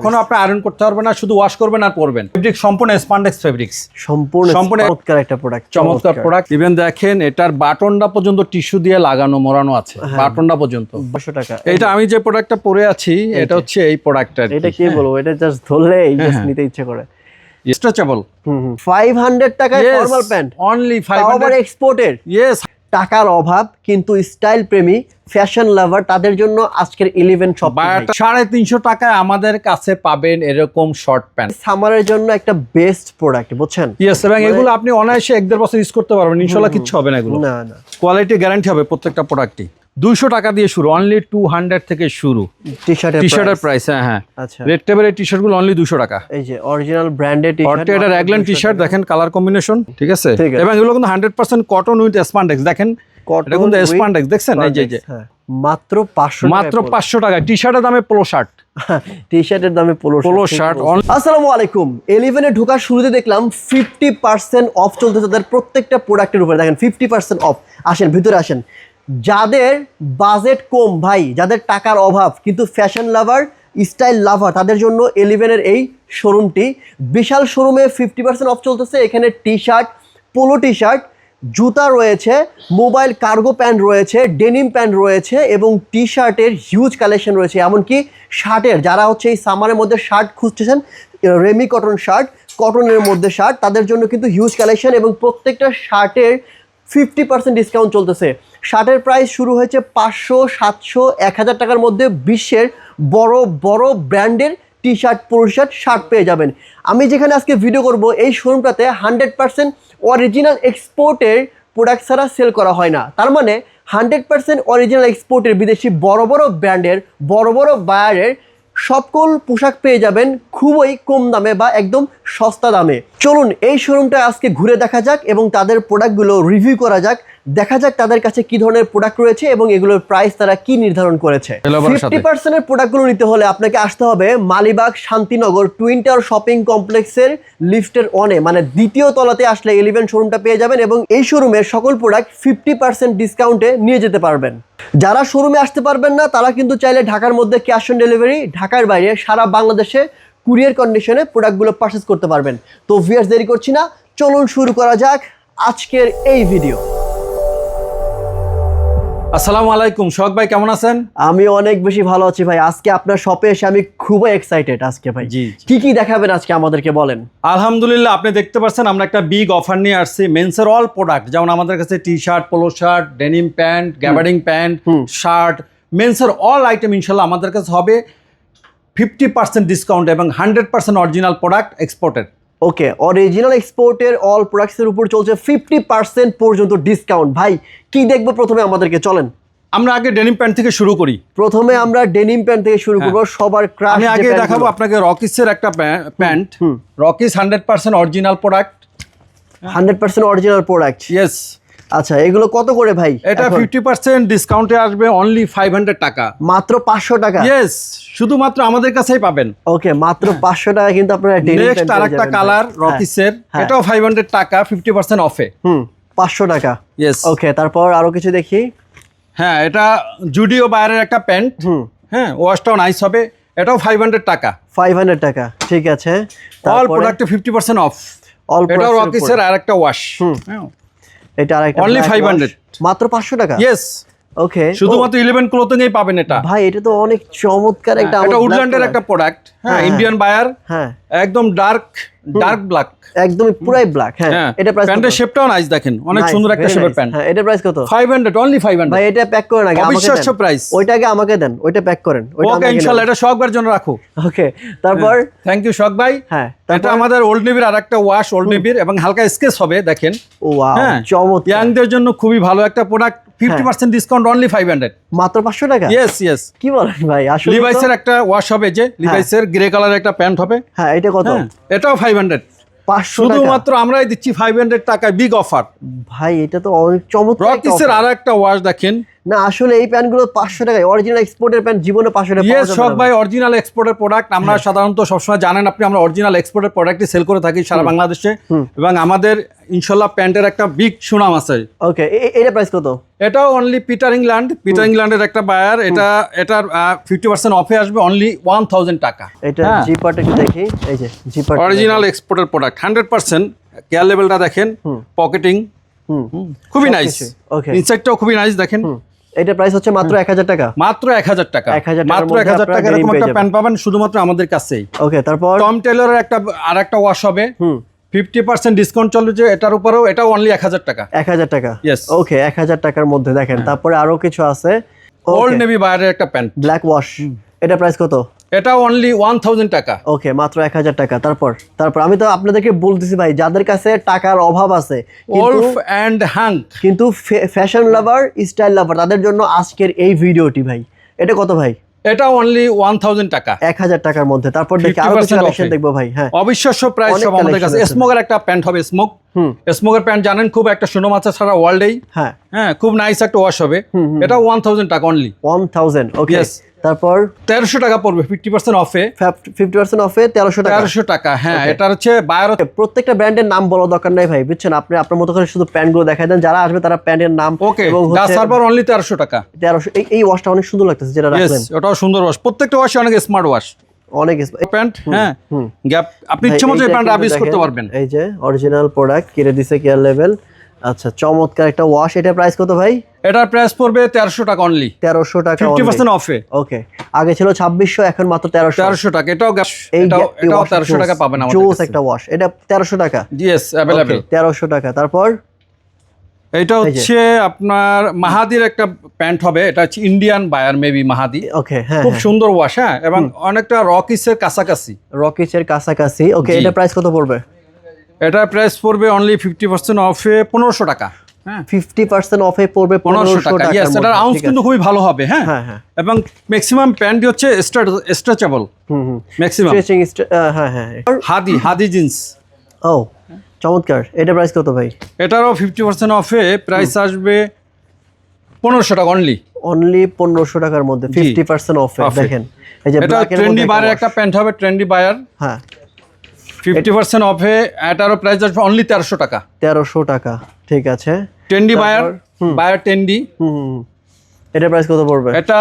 কখনো আপনি আয়রন করতে পারবেন না, শুধু ওয়াশ করবেন আর পরবেন। ফেব্রিক সম্পূর্ণ স্পান্ডেক্স ফেব্রিক্স, সম্পূর্ণ চমৎকার একটা প্রোডাক্ট, চমৎকার প্রোডাক্ট। ইভেন দেখেন এটার বাটনটা পর্যন্ত টিস্যু দিয়ে লাগানো মোড়ানো আছে, বাটনটা পর্যন্ত। 200 টাকা। এটা আমি যে প্রোডাক্টটা পরে আছি এটা হচ্ছে এই প্রোডাক্টটা। এটা কি বলবো, এটা জাস্ট ধরলেই জাস্ট নিতে ইচ্ছে করে। স্ট্রেচেবল। 500 টাকায় ফর্মাল প্যান্ট, অনলি 500 আবার এক্সপোর্টের। ইয়েস। টাকার অভাব কিন্তু স্টাইল প্রেমী, ফ্যাশন লাভার, তাদের জন্য আজকের 11 শপ। 350 টাকায় আমাদের কাছে পাবেন এরকম শর্ট প্যান্ট। সামারের জন্য একটা বেস্ট প্রোডাক্ট, বুঝছেন? ইয়েস, এবং এগুলো আপনি অনায়াসে 1-1.5 বছর ইউজ করতে পারবেন, ইনশাআল্লাহ কিচ্ছু হবে না এগুলো। না না, কোয়ালিটি গ্যারান্টি হবে প্রত্যেকটা প্রোডাক্টই। 200 টাকা দিয়ে শুরু, অনলি 200 থেকে শুরু টি-শার্টের প্রাইস। হ্যাঁ, আচ্ছা। রেড টেপের এই টি-শার্ট গুলো অনলি 200 টাকা। এই যে অরিজিনাল ব্র্যান্ডেড টি-শার্ট, এটা র্যাগল্যান্ড টি-শার্ট দেখেন, কালার কম্বিনেশন ঠিক আছে, এবং এগুলো কিন্তু 100% কটন উইথ স্পান্ডেক্স। দেখেন এটা কিন্তু স্পান্ডেক্স, দেখছেন এই যে মাত্র 500 টাকা। টি-শার্টের দামে পোলো শার্ট, টি-শার্টের দামে পোলো শার্ট। আসসালামু আলাইকুম। 11 এ ঢোকার শুরুতে দেখলাম 50% অফ চলতেছে তাদের প্রত্যেকটা প্রোডাক্টের উপরে। দেখেন 50% অফ। আসেন ভিতরে আসেন। যাদের বাজেট কম ভাই, যাদের টাকার অভাব কিন্তু ফ্যাশন লাভার, স্টাইল লাভার, তাদের জন্য 11 এর এই শোরুমটি, বিশাল শোরুমে 50% অফ চলতেছে। এখানে টি-শার্ট, পোলো টি-শার্ট, জুতা রয়েছে, মোবাইল কার্গো প্যান্ট রয়েছে, ডেনিম প্যান্ট রয়েছে এবং টি শার্টের হিউজ কালেকশন রয়েছে। এমনকি শার্টের, যারা হচ্ছে এই সামারের মধ্যে শার্ট খুঁজতেছেন, রেমি কটন শার্ট, কটনের মধ্যে শার্ট, তাদের জন্য কিন্তু হিউজ কালেকশন এবং প্রত্যেকটা শার্টের 50% ডিসকাউন্ট চলতেছে। শার্টের প্রাইস শুরু হয়েছে 500, 700, 1000 টাকার মধ্যে। বিশ্বের বড় বড় ব্র্যান্ডের টি শার্ট, পোলো শার্ট, শার্ট পেয়ে যাবেন। আমি যেখানে আজকে ভিডিও করব, এই শোরুমটাতে 100% অরিজিনাল এক্সপোর্টের প্রোডাক্ট ছাড়া সেল করা হয় না। তার মানে 100% অরিজিনাল এক্সপোর্টের বিদেশি বড় বড় ব্র্যান্ডের, বড় বড় বায়ারের সকল পোশাক পেয়ে যাবেন খুবই কম দামে বা একদম সস্তা দামে। চলুন এই শোরুমটা আজকে ঘুরে দেখা যাক এবং তাদের প্রোডাক্টগুলো রিভিউ করা যাক। দেখা যাক তাদের কাছে কি ধরনের প্রোডাক্ট রয়েছে এবং এগুলোর প্রাইস তারা কি নির্ধারণ করেছে। 50% এর প্রোডাক্টগুলো নিতে হলে আপনাকে আসতে হবে Malibagh Shantinagar twin tower shopping কমপ্লেক্সের লিফটের অনে, মানে দ্বিতীয় তলাতে আসলে 11 শোরুমটা পেয়ে যাবেন এবং এই শোরুমের সকল প্রোডাক্ট 50% ডিসকাউন্টে নিয়ে যেতে পারবেন। যারা শোরুমে আসতে পারবেন না তারা কিন্তু চাইলে ঢাকার মধ্যে ক্যাশ অন ডেলিভারি, ঢাকার বাইরে সারা বাংলাদেশে কুরিয়ার কন্ডিশনে প্রোডাক্টগুলো পারচেস করতে পারবেন। তো ভিউয়ার্স, দেরি করছি না, চলুন শুরু করা যাক আজকের এই ভিডিও। আসসালামু আলাইকুম, শখ ভাই কেমন আছেন? আমি অনেক বেশি ভালো আছি ভাই। আজকে আপনার শপে এসে আমি খুবই এক্সাইটেড আজকে ভাই। জি, কি কি দেখাবেন আজকে আমাদেরকে বলেন। আলহামদুলিল্লাহ, আপনি দেখতে পাচ্ছেন আমরা একটা বিগ অফার নিয়ে আসছি মেন্সের অল প্রোডাক্ট। যেমন আমাদের কাছে T shirt, polo shirt, denim pant, gabardine pant, shirt, মেন্সের অল আইটেম ইনশাল্লাহ আমাদের কাছে হবে 50% ডিসকাউন্ট এবং 100% original product exported. Okay, original এক্সপোর্টের অল প্রোডাক্টসের উপর চলছে 50% পর্যন্ত ডিসকাউন্ট। ভাই কি দেখবো প্রথমে, আমাদেরকে চলেন আমরা আগে ডেনিম প্যান্ট থেকে শুরু করি। প্রথমে আমরা ডেনিম প্যান্ট থেকে শুরু করবো। সবার ক্রাশ। আমি আগে দেখাবো আপনাকে রকিসের একটা pant. রকিস 100% original product. 100% original product. Yes. আচ্ছা, এগুলো কত করে ভাই? এটা 50% ডিসকাউন্টে আসবে অনলি 500 টাকা। মাত্র 500 টাকা? ইয়েস, শুধুমাত্র আমাদের কাছেই পাবেন। ওকে, মাত্র 500 টাকা কিন্তু আপনারা ডেনিম প্যান্ট। নেক্সট আরেকটা কালার রকিসের, এটাও 500 টাকা 50% অফে। 500 টাকা। ইয়েস। ওকে, তারপর আরো কিছু দেখি। হ্যাঁ, এটা জুডিও বায়ারের একটা প্যান্ট। হ্যাঁ, ওয়াশটাও নাইস হবে, এটাও 500 টাকা। 500 টাকা, ঠিক আছে। অল প্রোডাক্টে 50% অফ। এটাও রকিসের আরেকটা ওয়াশ। এটা আরেকটা অনলি 500, মাত্র 500 টাকা। ইয়েস। ওকে, শুধুমাত্র 11 ক্লোথিং এই পাবেন এটা। ভাই এটা তো অনেক চমৎকার একটা, এটা উডল্যান্ডের একটা প্রোডাক্ট। হ্যাঁ, ইন্ডিয়ান বায়ার। হ্যাঁ, একদম ডার্ক ব্ল্যাক, একদমই পুরাই ব্ল্যাক। হ্যাঁ, এটা প্রাইস, প্যান্টের শেপটাও নাইস, দেখেন অনেক সুন্দর একটা শেপের প্যান্ট। হ্যাঁ, এটা প্রাইস কত? 500, অনলি 500। ভাই এটা প্যাক করেন আগে, আমাকে অবিশ্বাস্য প্রাইস। ওইটা আগে আমাকে দেন, ওইটা প্যাক করেন। ওকে, ইনশাআল্লাহ এটা শখবার জন্য রাখো। ওকে, তারপর থ্যাংক ইউ শখ ভাই। হ্যাঁ, এটা আমাদের ওল্ড নেভির আরেকটা ওয়াশ, ওল্ড নেভির, এবং হালকা স্কেচ হবে দেখেন। ওয়াও, চমৎকার। ইয়াংদের জন্য খুবই ভালো একটা প্রোডাক্ট। 50% ডিসকাউন্ট, অনলি 500, মাত্র 500 টাকা। Yes yes. কি বলেন ভাই? আসলে লিভাইসের একটা ওয়াশ হবে, যে লিভাইসের গ্রে কালারের একটা প্যান্ট হবে। হ্যাঁ, এটা কত? এটাও 500। 500 টাকা শুধুমাত্র আমরাই দিচ্ছি 500 টাকায়, বিগ অফার ভাই। এটা তো অনেক চমৎকার। রকিসের আরেকটা ওয়াশ দেখেন, না আসলে এই প্যান্টগুলো 500 টাকায়, অরিজিনাল এক্সপোর্টের প্যান্ট জীবনে 500 টাকা পাওয়া যাবে শখ না ভাই, অরিজিনাল এক্সপোর্টের প্রোডাক্ট আমরা সাধারণত সবসময় জানেন আপনি, আমরা অরিজিনাল এক্সপোর্টের প্রোডাক্টই সেল করে থাকি সারা বাংলাদেশে, এবং আমাদের ইনশাল্লাহ প্যান্টের একটা বিগ সুনাম আছে। ওকে, এটা প্রাইস কত? এটাও অনলি পিটার ইংল্যান্ডের একটা বায়ার, এটার 50% অফে আসবে অনলি 1000 টাকা। এটা জিপারটা একটু দেখি, এই যে জিপার অরিজিনাল এক্সপোর্টের প্রোডাক্ট 100%। কেয়ার লেভেলটা দেখেন, পকেটিং খুবই নাইস, ওকে, ইনসাইডটাও খুবই নাইস দেখেন। এটা প্রাইস হচ্ছে মাত্র 1000 টাকা, মাত্র 1000 টাকা, 1000 মাত্র 1000 টাকা এরকম একটা প্যান্ট পাবেন শুধুমাত্র আমাদের কাছেই। ওকে, তারপর টম টেলরের আরেকটা ওয়াশ হবে, 50% ডিসকাউন্ট চলছে এটার উপরেও, এটাও অনলি 1000 টাকা। 1000 টাকা, Yes. ওকে, 1000 টাকার মধ্যে দেখেন। তারপরে আরো কিছু আছে, ওল্ড নেভি বায়ারের একটা প্যান্ট, ব্ল্যাক ওয়াশ, এটা প্রাইস কত? এটাও অনলি 1000 টাকা। ওকে, মাত্র 1000 টাকা। তারপর আমি তো আপনাদেরকে বলতেছি ভাই, যাদের কাছে টাকার অভাব আছে ওলফ এন্ড হাঙ্ক, কিন্তু ফ্যাশন লাভার, স্টাইল লাভার, তাদের জন্য আজকের এই ভিডিওটি ভাই। এটা কত ভাই? এটা অনলি 1000 টাকা, 1000 টাকার মধ্যে। তারপর দেখি আরো কিছু কালেকশন দেখবো ভাই। হ্যাঁ, অবিশ্বাস্য প্রাইস সব আমাদের কাছে। স্মোকের একটা প্যান্ট হবে, স্মোকের প্যান্ট জানেন খুব একটা সুনাম আছে সারা ওয়ার্ল্ডেই। হ্যাঁ, খুব নাইস একটা ওয়াশ হবে, এটা 1000 টাকা অনলি। 1000, ওকে। তারপর 1300 টাকা পড়বে 50% অফে, 50% অফে 1300 টাকা। 1300 টাকা, হ্যাঁ। এটা হচ্ছে বায়ার, প্রত্যেকটা ব্র্যান্ডের নাম বলা দরকার নাই ভাই, বুঝছেন? আপনি আপনার মতো করে শুধু প্যান্টগুলো দেখাই দেন, যারা আসবে তারা প্যান্টের নাম। ওকে, দা সার্ভার অনলি 1300 টাকা। 1300। এই ওয়াশটা অনেক সুন্দর লাগতেছে যেটা রাখলেন। ওটাও সুন্দর ওয়াশ, প্রত্যেকটা ওয়াশ অনেক স্মার্ট ওয়াশ, অনেক প্যান্ট। হ্যাঁ, গ্যাপ আপনি ইচ্ছে মতো এই প্যান্ট ইউজ করতে পারবেন। এই যে অরিজিনাল প্রোডাক্ট কিনে দিছে কেয়ার লেভেল। আচ্ছা, চমৎকার একটা ওয়াশ। এটা প্রাইস কত ভাই? এটার প্রাইস পড়বে 1300 টাকা অনলি, 1300 টাকা, 50% অফে। ওকে, আগে ছিল 2600, এখন মাত্র 1300 টাকা। এটাও 1300 টাকা পাবেন আমাদের কাছে। জোস একটা ওয়াশ, এটা 1300 টাকা। ইয়েস, अवेलेबल 1300 টাকা। তারপর এটা হচ্ছে আপনার মাহাদির একটা প্যান্ট হবে, এটা হচ্ছে ইন্ডিয়ান বায়ার মেবি মাহাদি। ওকে, হ্যাঁ, খুব সুন্দর ওয়াশ, হ্যাঁ, এবং অনেকটা রকিসের কাছাকাছি। ওকে, এটা প্রাইস কত পড়বে? এটা প্রাইস পড়বে অনলি 50% অফে 1500 টাকা। হ্যাঁ, 50% অফে পড়বে 1500 টাকা। ইয়েস, এটার আউন্স কিন্তু খুবই ভালো হবে। হ্যাঁ, এবং ম্যাক্সিমাম প্যান্টই হচ্ছে স্ট্রেচেবল, ম্যাক্সিমাম স্ট্রেচিং। হ্যাঁ, হাদি জিন্স। ও, চমৎকার। এটা প্রাইস কত ভাই? এটারও 50% অফে প্রাইস আসবে 1500 টাকা অনলি 1500 টাকার মধ্যে 50% অফে। দেখেন, এই যে এটা ট্রেন্ডি বায়ারের একটা প্যান্ট হবে, ট্রেন্ডি বায়ার। হ্যাঁ, 50% অফে, এটারও প্রাইস আসবে অনলি 1300 টাকা। 1300 টাকা, ঠিক আছে। Trendy buyer trendy. এটা প্রাইস কত পড়বে? এটা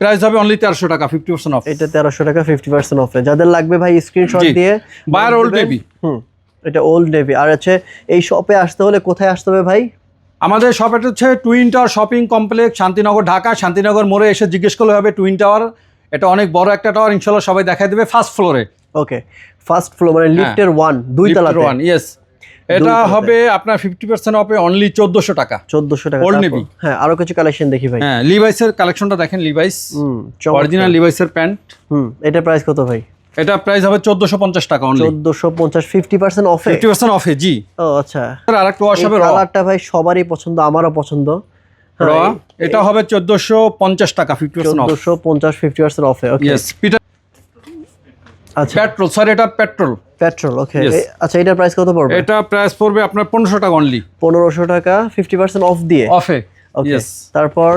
প্রাইস হবে অনলি 1300 টাকা, 50% অফ। এটা 1300 টাকা, 50% অফে। যাদের লাগবে ভাই স্ক্রিনশট দিয়ে। Buyer old navy. এটা ওল্ড নেভি। আর হচ্ছে এই শপে আসতে হলে কোথায় আসতে হবে ভাই? আমাদের শপ এটা হচ্ছে twin tower shopping complex, Shantinagar, Dhaka. Shantinagar মোড়ে এসে জিজ্ঞেস করলে হবে টুইন টাওয়ার। এটা অনেক বড় একটা টাওয়ার, ইনশাআল্লাহ সবাই দেখাই দেবে। ফার্স্ট ফ্লোরে। ওকে, ফার্স্ট ফ্লোর মানে লিফটের 1, 2 তলাতে। ইয়েস, এটা হবে আপনার 50% অফে অনলি 1400 টাকা। 1400 টাকা ওল্ড নেভি। হ্যাঁ, আরো কিছু কালেকশন দেখি ভাই। হ্যাঁ, লিভাইসের কালেকশনটা দেখেন, লিভাইস অরিজিনাল লিভাইসের প্যান্ট। এটা প্রাইস কত ভাই? এটা প্রাইস হবে 1450 টাকা অনলি। 1450, 50% অফে। 50% অফে, জি। ও আচ্ছা, আরেকটা ওয়াশ হবে র। কালারটা ভাই সবারই পছন্দ, আমারও পছন্দ। র, এটা হবে 1450 টাকা, 50% অফ। 1450, 50% অফে। Okay, yes, Peter. আচ্ছা, পেট্রোল, সরি, এটা পেট্রোল। ওকে। আচ্ছা, এটার প্রাইস কত পড়বে? এটা প্রাইস পড়বে আপনার 1500 টাকা অনলি। 1500 টাকা, 50% অফ দিয়ে। অফে, ওকে। তারপর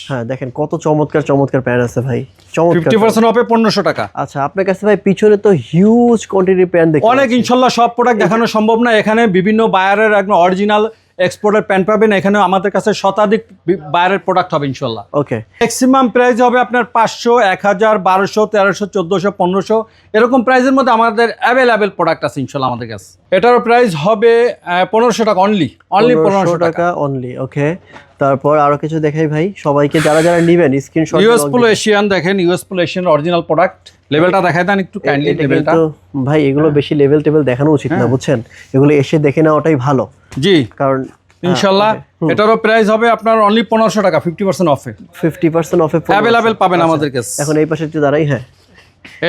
হ্যাঁ, দেখেন কত চমৎকার প্যান্ট আছে ভাই, চমৎকার। 50% অফে 1500 টাকা। আচ্ছা, আপনার কাছে ভাই পিছনে তো হিউজ কোয়ান্টিটির প্যান্ট দেখতে অনেক, ইনশাআল্লাহ সব প্রোডাক্ট দেখানো সম্ভব না। এখানে বিভিন্ন বায়ারের একদম অরিজিনাল এক্সপোর্টের প্যান্ট পাবেন। এখানে আমাদের কাছে শতাধিক বায়ারের প্রোডাক্ট হবে ইনশাআল্লাহ। ওকে, ম্যাক্সিমাম প্রাইস হবে আপনার 500, 1000, 1200, 1300, 1400, 1500 এরকম প্রাইসের মধ্যে আমাদের অ্যাভেলেবেল প্রোডাক্ট আছে ইনশাআল্লাহ আমাদের কাছে। এটারও প্রাইস হবে 1500 টাকা অনলি 1500 টাকা অনলি। ওকে, তারপর আরো কিছু দেখাই ভাই সবাইকে, যারা নেবেন স্ক্রিনশট। ইউএস পোলো এশিয়ান দেখেন, US polo Asian original product. লেভেলটা দেখাই দেন একটু কাইন্ডলি। লেভেলটা ভাই, এগুলো বেশি লেভেল দেখানো উচিত না, বুঝছেন? এগুলো এসে দেখে নেওয়াটাই ভালো। জি, কারণ ইনশাআল্লাহ এটারও প্রাইস হবে আপনার অনলি 1500 টাকা, 50% অফে। 50% অফে অ্যাভেলেবল পাবেন আমাদের কাছে। এখন এই পাশে একটু দাঁড়াই। হ্যাঁ,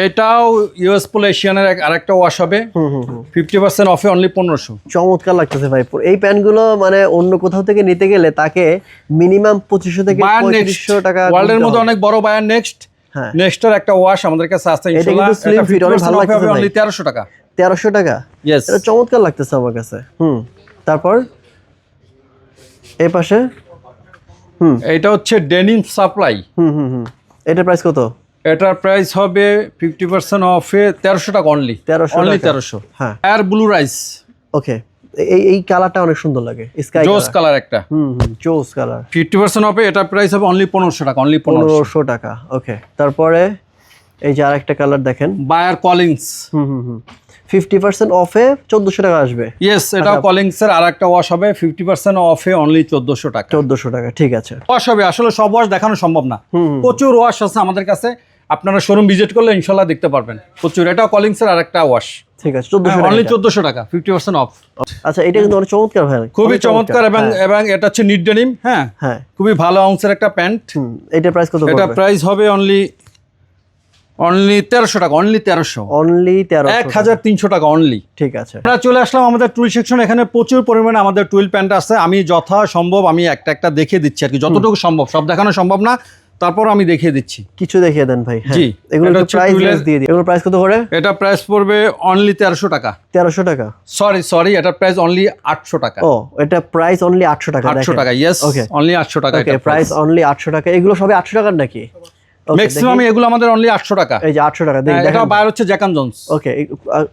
এটাও ইউএস পোলো এশিয়ানের আরেকটা ওয়াশ হবে, 50% অফে অনলি 1500। চমৎকার লাগতেছে ভাই এই প্যান্টগুলো। মানে অন্য কোথাও থেকে নিতে গেলে তাকে মিনিমাম 2500 থেকে 3500 টাকা। ওয়ার্ল্ডের মধ্যে অনেক বড় বায়ার নেক্সটের একটা ওয়াশ আমাদের কাছে আছে ইনশাআল্লাহ। এটা ফিট অনেক ভালো লাগতেছে ভাই, অনলি 1300 টাকা। 1300 টাকা, यस, এটা চমৎকার লাগতেছে আমার কাছে। তারপর এই পাশে এটা হচ্ছে ডেনিম সাপ্লাই। এটার প্রাইস কত? এটার প্রাইস হবে 50% অফে 1300 টাকা অনলি। 1300। হ্যাঁ। Air blue rice. ওকে, এই কালারটা অনেক সুন্দর লাগে, স্কাই জোস কালার একটা। জোস কালার। 50% অফে এটার প্রাইস হবে অনলি 1500 টাকা। অনলি 1500 টাকা। ওকে, তারপরে এই যে আরেকটা কালার দেখেন, বায়ার কলিংস। 50% অফে 1400 টাকা আসবে। ইয়েস, এটাও কলিংস এর আরেকটা ওয়াশ হবে 50% অফে অনলি 1400 টাকা। 1400 টাকা, ঠিক আছে। ওয়াশ হবে, আসলে সব ওয়াশ দেখানো সম্ভব না, প্রচুর ওয়াশ আছে আমাদের কাছে। আপনারা শোরুম ভিজিট করলে ইনশাল্লাহ দেখতে পারবেন প্রচুর। এটাও কলিংস এর আরেকটা ওয়াশ, ঠিক আছে। 1400 অনলি 1400 টাকা, 50% অফ। আচ্ছা, এটা কিন্তু অনেক চমৎকার ভাই, খুবই চমৎকার। এবং এটা হচ্ছে নিট ডেনিম। হ্যাঁ, খুবই ভালো আউন্সের একটা প্যান্ট। এটা প্রাইস কত? এটা প্রাইস হবে অনলি 1300 টাকা। অনলি 1300। 1300 টাকা অনলি। ঠিক আছে, আমরা চলে আসলাম আমাদের টুইল সেকশন। এখানে প্রচুর পরিমাণে আমাদের টুইল প্যান্ট আছে। আমি যথাসম্ভব আমি একটা একটা দেখিয়ে দিচ্ছি আর কি, যতটুকু সম্ভব। সব দেখানো সম্ভব না, তারপর আমি দেখিয়ে দিচ্ছি। কিছু দেখিয়ে দেন ভাই। জি, এগুলো প্রাইস দিয়ে দিই। এগুলো প্রাইস কত করে? এটা প্রাইস পড়বে অনলি 1300 টাকা। 1300 টাকা? সরি, এটা প্রাইস অনলি 800 টাকা। ও, এটা প্রাইস অনলি 800 টাকা। 800 টাকা, ইয়েস, অনলি 800 টাকা। ওকে, প্রাইস অনলি 800 টাকা। এগুলো সবই 800 টাকার নাকি? ম্যাক্সিমাম এগুলো আমাদের অনলি 800 টাকা। এই যে 800 টাকা দেখেন, এটা বাইরে হচ্ছে জ্যাক এন্ড জোন্স।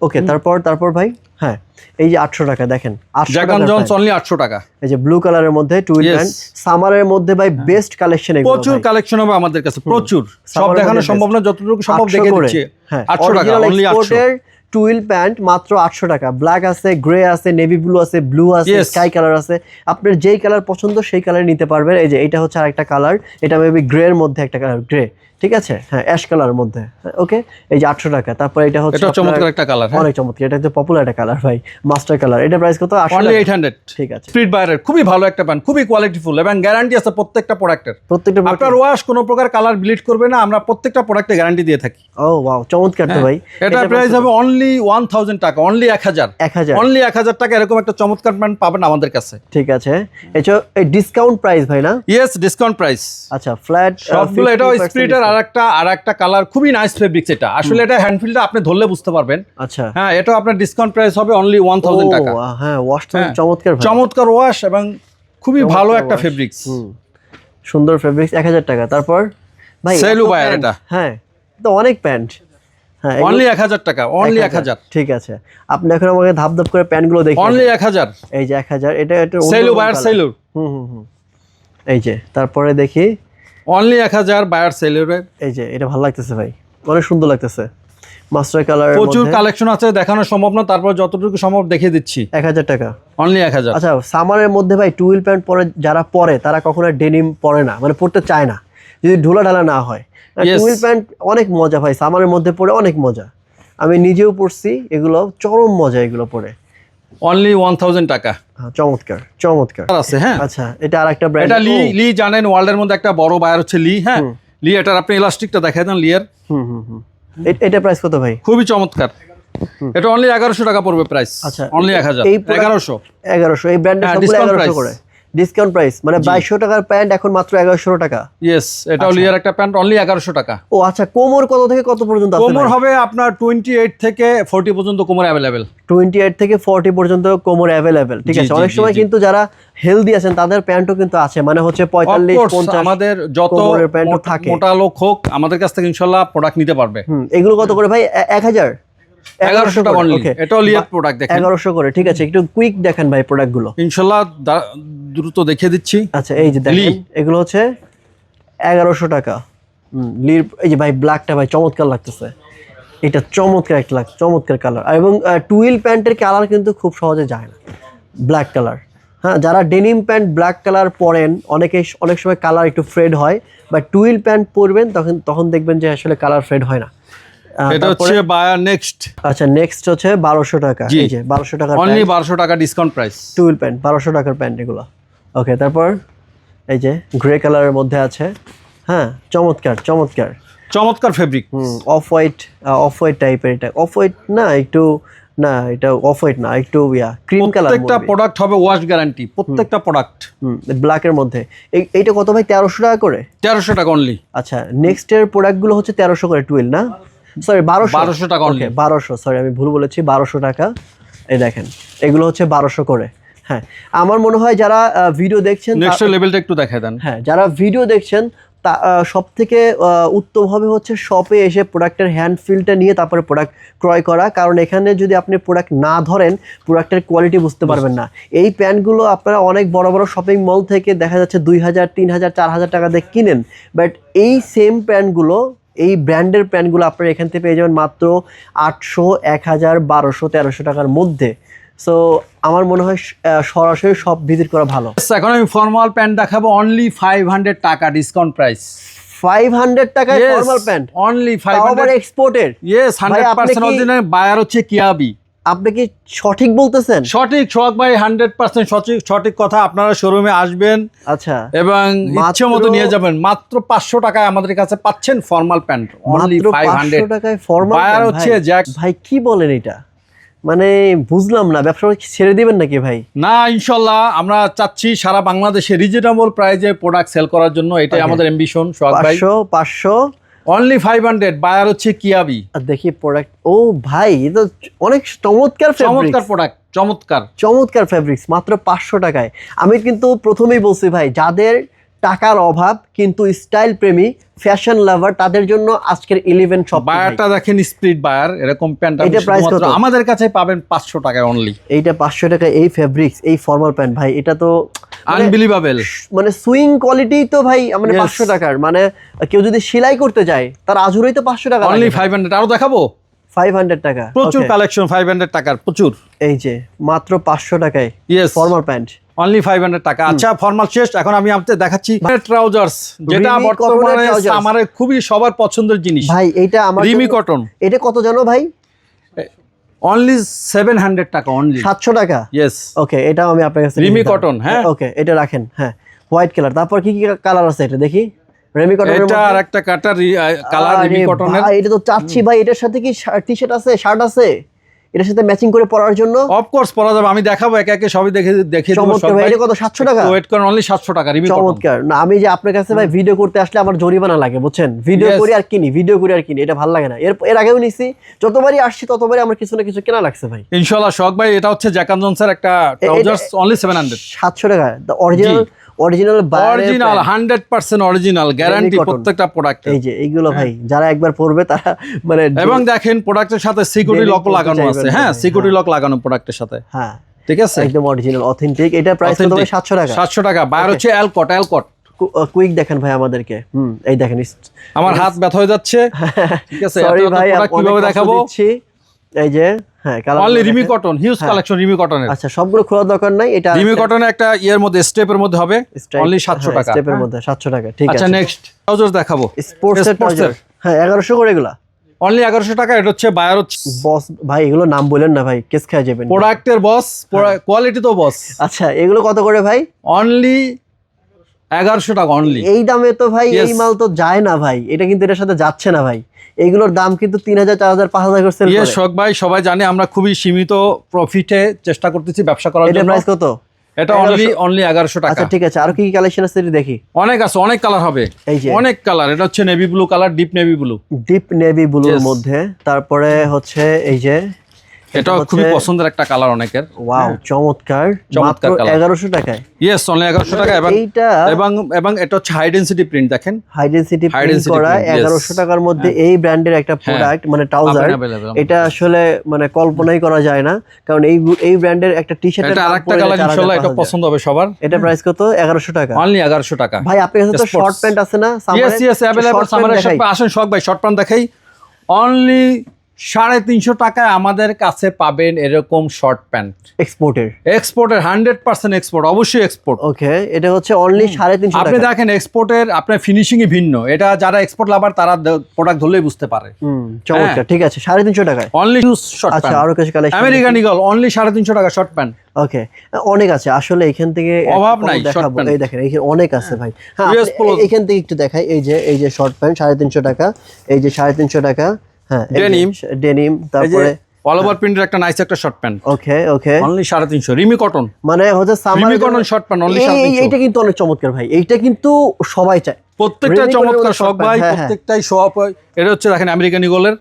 ওকে, তারপর ভাই, হ্যাঁ, এই যে 800 টাকা দেখেন, 800 জ্যাক এন্ড জোন্স অনলি 800 টাকা। এই যে ব্লু কালারের মধ্যে টুইল প্যান্ট, সামারের মধ্যে ভাই বেস্ট কালেকশন। এগুলো প্রচুর কালেকশন হবে আমাদের কাছে, প্রচুর। সব দেখানো সম্ভব না, যতটুকু সম্ভব দেখে দিচ্ছি। 800 টাকা অনলি। 800 টুইল প্যান্ট মাত্র 800 টাকা। ব্ল্যাক আছে, গ্রে আছে, নেভি ব্লু আছে, ব্লু আছে, স্কাই কালার আছে। আপনার যেই কালার পছন্দ সেই কালার নিতে পারবেন। এই যে এটা হচ্ছে আরেকটা কালার, এটা মেবি গ্রে এর মধ্যে একটা কালার, গ্রে, ঠিক আছে, হ্যাঁ, অ্যাশ কালারের মধ্যে। ওকে, এই যে 800 টাকা। তারপর এটা হচ্ছে চমৎকার একটা কালার, অনেক চমৎকার। এটা হচ্ছে পপুলার একটা কালার ভাই, মাস্টার কালার। এটা প্রাইস কত? অনলি 800। ঠিক আছে। স্পিড বাইরের খুবই ভালো একটা প্যান্ট, খুবই কোয়ালিটিফুল এবং গ্যারান্টি আছে প্রত্যেকটা প্রোডাক্টের। আপনার ওয়াশ কোনো প্রকার কালার ব্লিড করবে না, আমরা প্রত্যেকটা প্রোডাক্টে গ্যারান্টি দিয়ে থাকি। ও ওয়াও, চমৎকার তো ভাই। এটা প্রাইস হবে অনলি 1000 টাকা। অনলি 1000। অনলি 1000 টাকা এরকম একটা চমৎকার প্যান্ট পাবেন আমাদের কাছে। ঠিক আছে, এটা এই ডিসকাউন্ট প্রাইস ভাই না? Yes, discount price. আচ্ছা, ফ্ল্যাট সবগুলো। এটা স্পিরিটের আরেকটা কালার, খুবই নাইস ফেব্রিক্স। এটা আসলে এটা হ্যান্ডফিলটা আপনি ধরলে বুঝতে পারবেন। আচ্ছা, হ্যাঁ, এটা আপনার ডিসকাউন্ট প্রাইস হবে অনলি 1000 টাকা। হ্যাঁ, ওয়াশটা চমৎকার ভাই, চমৎকার ওয়াশ এবং খুবই ভালো একটা ফেব্রিক্স, সুন্দর ফেব্রিক্স। 1000 টাকা। তারপর ভাই সেলু বায়ার, এটা হ্যাঁ, তো অনেক প্যান্ট। হ্যাঁ, অনলি 1000 টাকা। অনলি 1000। ঠিক আছে, আপনি এখন আমাকে ধাপ ধাপ করে প্যান্টগুলো দেখুন। অনলি 1000। এই যে 1000, এটা সেলু বায়ার, সেলু। এই যে তারপরে দেখি অনলি 1000 বায়ার সেলুর। এই যে এটা ভালো লাগতেছে ভাই, অনেক সুন্দর লাগতেছে, মাস্টার কালার। প্রচুর কালেকশন আছে, দেখানো সম্ভব না, তারপর যতটুকু সম্ভব দেখিয়ে দিচ্ছি। 1000 টাকা। অনলি 1000। আচ্ছা, সামারের মধ্যে ভাই টুইল প্যান্ট পরে যারা পরে তারা কখনো ডেনিম পরে না, মানে পরতে চায় না যদি ঢোলা ঢালা না হয়। টুইল প্যান্ট অনেক মজা ভাই, সামারের মধ্যে পরে অনেক মজা। আমি নিজেও পরছি, এগুলো চরম মজা এগুলো পরে। অনলি 1000 টাকা। চমৎকার চমৎকার আছে। হ্যাঁ, আচ্ছা, এটা আরেকটা ব্র্যান্ড। এটা লি জানেন, ওয়ার্ল্ডের মধ্যে একটা বড় বায়ার হচ্ছে লি। হ্যাঁ, লি। এটার আপনি ইলাস্টিকটা দেখাই দেন, লিয়ের। এটা প্রাইস কত ভাই? খুবই চমৎকার। এটা অনলি 1100 টাকা পড়বে প্রাইস। আচ্ছা, অনলি 1000। 1100। এই ব্র্যান্ডের সবগুলো 1100 করে ডিসকাউন্ট প্রাইস, মানে 2200 টাকার প্যান্ট এখন মাত্র 1100 টাকা। ইয়েস, এটাও লিয়ার একটা প্যান্ট, অনলি 1100 টাকা। ও আচ্ছা, কোমর কত থেকে কত পর্যন্ত আছে? কোমর হবে আপনার 28 থেকে 40 পর্যন্ত কোমর अवेलेबल। 28 থেকে 40 পর্যন্ত কোমর अवेलेबल, ঠিক আছে। অনেক সময় কিন্তু যারা হেলদি আছেন তাদের প্যান্টও কিন্তু আছে, মানে হচ্ছে 45 50। আমাদের যত মোটা লোক হোক আমাদের কাছ থেকে ইনশাআল্লাহ প্রোডাক্ট নিতে পারবে। এগুলো কত করে ভাই? 1000। 1100 টাকা অনলি। এটাও লিয়ার প্রোডাক্ট দেখেন, 1100 করে। ঠিক আছে, একটু কুইক দেখেন ভাই প্রোডাক্টগুলো, ইনশাআল্লাহ দ্রুত দেখিয়ে দিচ্ছি। আচ্ছা, এই যে দেখেন, এগুলো হচ্ছে 1100 টাকা। লির এই যে ভাই ব্ল্যাকটা ভাই চমৎকার লাগতেছে, এটা চমৎকার একটা চমৎকার কালার। এবং টুইল প্যান্টের কালার কিন্তু খুব সহজে যায় না, ব্ল্যাক কালার। হ্যাঁ, যারা ডেনিম প্যান্ট ব্ল্যাক কালার পরেন অনেক সময় কালার একটু ফেড হয়, বা টুইল প্যান্ট পরবেন তখন দেখবেন যে আসলে কালার ফেড হয় না। এটা হচ্ছে বায়ার নেক্সট। আচ্ছা, নেক্সট হচ্ছে 1200 টাকা। এই যে 1200 টাকা, অনলি 1200 টাকা ডিসকাউন্ট প্রাইস। টুইল প্যান্ট 1200 টাকার প্যান্ট এগুলো। ওকে, তারপর এই যে গ্রে কালারের মধ্যে আছে। হ্যাঁ, চমৎকার চমৎকার চমৎকার ফেব্রিক। অফ হোয়াইট টাইপের। এটা অফ হোয়াইট না, একটু না, এটা অফ হোয়াইট না, একটু ক্রিম কালার। প্রত্যেকটা প্রোডাক্ট হবে ওয়াশ গ্যারান্টি, প্রত্যেকটা প্রোডাক্ট। ব্ল্যাকের মধ্যে। এইটা কত ভাই? 1300 টাকা করে। 1300 টাকা অনলি। আচ্ছা, নেক্সট এর প্রোডাক্টগুলো হচ্ছে 1300 করে টুইল না, সরি 1200 টাকা অনলি। 1200, সরি আমি ভুল বলেছি, 1200 টাকা। এই দেখেন, এগুলো হচ্ছে 1200 করে। হ্যাঁ আমার মনে হয় যারা ভিডিও দেখছেন নেক্সট লেভেলটা একটু দেখায় দেন। হ্যাঁ যারা ভিডিও দেখছেন তা সব থেকে উত্তম হবে হচ্ছে শপে এসে প্রোডাক্টের হ্যান্ড ফিলটা নিয়ে তারপরে প্রোডাক্ট ক্রয় করা, কারণ এখানে যদি আপনি প্রোডাক্ট না ধরেন প্রোডাক্টের কোয়ালিটি বুঝতে পারবেন না। এই প্যান্টগুলো আপনারা অনেক বড় বড় শপিং মল থেকে দেখা যাচ্ছে 2000, 3000, 4000 টাকা দিয়ে কিনেন, বাট এই সেম প্যান্টগুলো এই ব্র্যান্ডের প্যান্টগুলো আপনারা এখান থেকে পেয়ে যাবেন মাত্র 800, 1000, 1200, 1300 টাকার মধ্যে। সো আমার মনে হয় সরাসরি সব ভিজিট করা ভালো। এখন আমি ফর্মাল প্যান্ট দেখাবো অনলি 500 টাকা ডিসকাউন্ট প্রাইস। 500 টাকায় ফর্মাল প্যান্ট অনলি তাও আবার 500 এক্সপোর্টেড। ইয়েস 100% অরিজিনাল, বায়ার হচ্ছে কিয়াবি। আপনি কি সঠিক বলতেছেন? সঠিক সোহাগ ভাই, 100% সঠিক কথা। আপনারা শোরুমে আসবেন আচ্ছা এবং ইচ্ছে মতো নিয়ে যাবেন। মাত্র 500 টাকায় আমাদের কাছে পাচ্ছেন ফর্মাল প্যান্ট, অনলি মাত্র 500 500 টাকায় ফর্মাল বায়ার প্যান্ট। হচ্ছে জ্যাক। ভাই কি বলেন এটা, মানে বুঝলাম না, ব্যবসা ছেড়ে দিবেন নাকি ভাই? না ইনশাল্লাহ আমরা চাচ্ছি সারা বাংলাদেশে রিজনেবল প্রাইসে প্রোডাক্ট সেল করার জন্য, এটাই আমাদের অ্যাম্বিশন সোহাগ ভাই। 500 অনলি 500, বায়ার হচ্ছে কিয়াবি। আর দেখি প্রোডাক্ট, ও ভাই এ তো অনেক চমৎকার চমৎকার প্রোডাক্ট, চমৎকার ফেব্রিক্স মাত্র 500 টাকায়। আমি কিন্তু প্রথমেই বলছি ভাই, যাদের টাকার অভাব কিন্তু স্টাইল প্রেমী, ফ্যাশন লাভার, তাদের জন্য আজকের 11 শপ। বায়ারটা দেখেন, স্প্লিট বায়ার, এরকম প্যান্ট এটা প্রাইস কত? আমাদের কাছে পাবেন 500 টাকায় অনলি। এইটা 500 টাকা, এই ফেব্রিক্স, এই ফর্মাল প্যান্ট ভাই, এটা তো আনবিলিভেবল, মানে সুইং কোয়ালিটি তো ভাই, মানে Yes. 500 টাকার, মানে কেউ যদি সেলাই করতে যায় তার আজুরেই তো 500 টাকা অনলি লাগে। 500। আরো দেখাবো 500 টাকা, প্রচুর Okay. কালেকশন 500 টাকার প্রচুর। এই যে মাত্র 500 টাকায় ইয়েস ফর্মাল প্যান্ট, অনলি 500 টাকা। আচ্ছা ফর্মাল শেষ, এখন আমি আপনাদের দেখাচ্ছি ট্রাউজার্স, যেটা রিমি বর্তমানে কটনের trousers। আমার খুবই সবার পছন্দের জিনিস। ভাই এইটা আমার রিমি জন্য- কটন এটা কত জানো ভাই? অনলি 700 টাকা অনলি। 700 টাকা। ইয়েস ওকে, এটাও আমি আপনার কাছে রিমি নিয়ে কটন, নিলাম। হ্যাঁ। ওকে, এটা রাখেন, হ্যাঁ হোয়াইট কালার। তারপর কি কি কালার আছে এটা দেখি? রেমি কটনের এটা আর একটা কালার রিমি কটনের। এটা তো চাচ্ছি ভাই, এটার সাথে কি টি শার্ট আছে, শার্ট আছে এটার সাথে ম্যাচিং করে পরার জন্য? অফকোর্স পরা যাবে, আমি দেখাবো একে একে সবই দেখিয়ে দেবো। চমৎকার ভাই, এটা কত? 700 টাকা। ওয়েট করেন, অনলি 700 টাকা রিমি কটন। চমৎকার। না আমি যে আপনার কাছে ভাই ভিডিও করতে আসলে আমার জরিমানা লাগে, বুঝছেন? Video Yes. করি আর কিনি, ভিডিও করি আর কিনি, এটা ভালো লাগে না। এর আগেও নিছি, যতবারই আসছি ততবারই আমার কিছু না কিছু কেনা লাগছে ভাই। ইনশাআল্লাহ শখ ভাই, এটা হচ্ছে জ্যাক অ্যান্ড জনসের একটা ট্রাউজার্স, অনলি 700। 700 টাকা original original 100% original guarantee cotton। প্রত্যেকটা প্রোডাক্ট। এই যে এইগুলো ভাই যারা একবার পরবে তারা মানে এবং দেখেন প্রোডাক্টের সাথে সিকিউরিটি Daily লক পরতে লাগানো চাইবেন আছে, না হ্যাঁ ভাই, সিকিউরিটি লক লাগানো প্রোডাক্টের সাথে, হ্যাঁ ঠিক আছে একদম অরিজিনাল অথেন্টিক। এটা প্রাইস কত ভাই? 700 টাকা। 700 টাকা। বায়ার হচ্ছে অ্যালকট। কুইক দেখেন ভাই আমাদেরকে, এই দেখেন আমার হাত ব্যথা হয়ে যাচ্ছে, ঠিক আছে। সরি এত ভাই, প্রোডাক্ট কিভাবে দেখাবো? এই যে হ্যাঁ colour only Rimi cotton, huge collection Rimi কটনের। আচ্ছা সবগুলো খোলার দরকার নাই, এটা রিমি কটনের একটা ইয়ের মধ্যে স্টেপের মধ্যে হবে, অনলি 700 টাকা। স্টেপের মধ্যে 700 টাকা, ঠিক আছে। আচ্ছা নেক্সট ট্রাউজার দেখাবো, স্পোর্টস এর ট্রাউজার, হ্যাঁ 1100 করে এগুলা, অনলি 1100 টাকা। এটা হচ্ছে বায়ার হচ্ছে বস ভাই, এগুলো নাম বলেন না ভাই, কেস খেয়ে যাবেন। প্রোডাক্টের বস, কোয়ালিটি তো বস। আচ্ছা এগুলো কত করে ভাই? অনলি 1100 টাকা অনলি। এই দামে তো ভাই Yes. এই মাল তো যায় না ভাই, এটা কিন্তু এটার সাথে যাচ্ছে না ভাই। এইগুলোর দাম কিন্তু 3000, 4000, 5000 করে সেল ইয়ে করে। শখ ভাই, সবাই জানে আমরা খুবই সীমিত প্রফিটে চেষ্টা করতেছি ব্যবসা করার এটা জন্য। প্রাইস কত? এটা অনলি 1100 টাকা। আচ্ছা ঠিক আছে, আর কি কি কালেকশন আছে এটা দেখি। অনেক আছে, অনেক কালার হবে, এই যে অনেক কালার। এটা হচ্ছে navy blue colour, deep navy blue. Deep navy ব্লুর Yes. মধ্যে, তারপরে হচ্ছে এই যে এটা হচ্ছে- খুবই পছন্দের একটা কালার অনেকের। ওয়াও চমৎকার, চমৎকার মাত্র colour। 1100 টাকায়। ইয়েস অনলি 1100 টাকা। এইটা এবং এটা হচ্ছে হাই ডেনসিটি প্রিন্ট দেখেন, high density High print density করা print, yes. 1100 টাকার মধ্যে এই ব্র্যান্ডের একটা প্রোডাক্ট, মানে ট্রাউজার, available, এটা আসলে মানে কল্পনাই করা যায় না, কারণ এই ব্র্যান্ডের একটা টি-শার্টের এটা আরেকটা কালার ইনশাআল্লাহ এটা পছন্দ হবে সবার। এটা প্রাইস কত? 1100 টাকা অনলি 1100 টাকা। ভাই আপনার কাছে তো Sports। শর্ট প্যান্ট আছে না ইয়েস ইয়েস अवेलेबल সামারের শপ আসেন শখ ভাই, শর্ট প্যান্ট দেখাই। অনলি 350 টাকায় আমাদের কাছে পাবেন এরকম শর্ট প্যান্ট এক্সপোর্টের। এক্সপোর্টের 100% এক্সপোর্ট, অবশ্যই এক্সপোর্ট। ওকে, এটা হচ্ছে অনলি 350 আপনি টাকা। দেখেন এক্সপোর্টের আপনার ফিনিশিংই ভিন্ন, এটা যারা এক্সপোর্ট লাভার তারা প্রোডাক্ট ধরলেই বুঝতে পারে। চমৎকার, ঠিক আছে 350 টাকায়। অনলি শর্ট আচ্ছা প্যান্ট, আরো কিছু কালেকশন। আমেরিকান ইগল অনলি 350 টাকা শর্ট প্যান্ট। ওকে, অনেক আছে আসলে, এখান থেকে অভাব নাই দেখাবো। short pant। এই দেখেন এইখানে অনেক আছে ভাই। হ্যাঁ US polo। এখান থেকে একটু দেখাই, এই যে শর্ট প্যান্ট 350 টাকা, এই যে 350 টাকা, হ্যাঁ ডেনিম, তারপরে অল ওভার প্রিন্টের একটা নাইস একটা short pant, okay only 350 Rimi cotton. মানে হচ্ছে summer Rimi cotton short pant only 350। এইটা কিন্তু অনেক চমৎকার ভাই, এইটা কিন্তু সবাই চায়। প্রত্যেকটা Remy চমৎকার Cotton-এর শখ short ভাই, pant, হ্যাঁ, প্রত্যেকটাই শপ। এটা হচ্ছে দেখেন আমেরিকান ইগলের।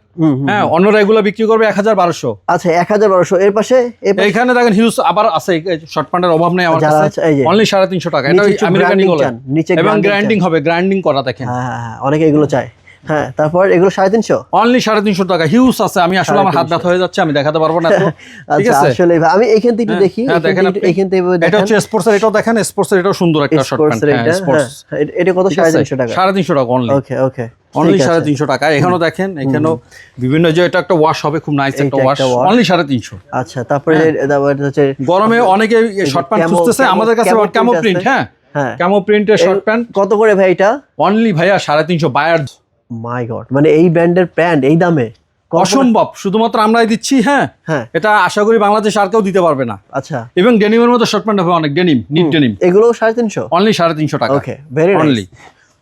হ্যাঁ, অন্যরা এগুলো বিক্রি করবে 1000-1200। আচ্ছা 1200। এর পাশে এইখানে দেখেন হিউজ আবার আছে, শর্ট প্যান্টের অভাব নেই আমার যারা কাছে। আছে, এই যে। অনলি 350 টাকা। এটা নিচে একটু আমেরিকান branding ইগলের চান, নিচে এবং branding গ্রাইন্ডিং চান। হবে, গ্রাইন্ডিং করা দেখেন। হ্যাঁ, অনেকে এগুলো চায়। হ্যাঁ, তারপর এগুলো 350। অনলি 350 টাকা। হিউজ আছে, আমি আসলে আমার হাত 350 ব্যথা হয়ে যাচ্ছে, আমি দেখাতে পারবো না তো। ঠিক আচ্ছা, আছে, আসলে আমি এইখান থেকে একটু দেখি। হ্যাঁ দেখেন আপনি। এইখান থেকে এটা হচ্ছে স্পোর্টস এর, এটাও দেখেন স্পোর্টস এর, এটাও সুন্দর একটা শর্ট প্যান্ট। হ্যাঁ, স্পোর্টস। এটা কত? 350 টাকা। 350 টাকা অনলি। ওকে ওকে, অনলি 350 টাকা। এখানেও দেখেন, এখানেও বিভিন্ন, যে এটা একটা ওয়াশ হবে, খুব নাইস একটা এইটা ওয়াশ। একটা wash। অনলি 350। আচ্ছা, তারপরে তারপর হচ্ছে গরমে অনেকে শর্ট প্যান্ট খুঁজতেছে, আমাদের কাছে ক্যামো প্রিন্ট। হ্যাঁ, হ্যাঁ, ক্যামো প্রিন্টের শর্ট প্যান্ট। কত করে ভাই এটা? অনলি ভাইয়া 350 বায়ার। মাই গড, মানে এই ব্র্যান্ডের প্যান্ট এই দামে? অসম্ভব, শুধুমাত্র আমরাই দিচ্ছি। হ্যাঁ, হ্যাঁ, এটা আশা করি বাংলাদেশে আর কেউ দিতে পারবে না। আচ্ছা। এবং ডেনিমের মতো শর্ট প্যান্ট হবে অনেক, ডেনিম, নিট ডেনিম। এগুলো 350? অনলি 350 টাকা। Okay, very nice. Only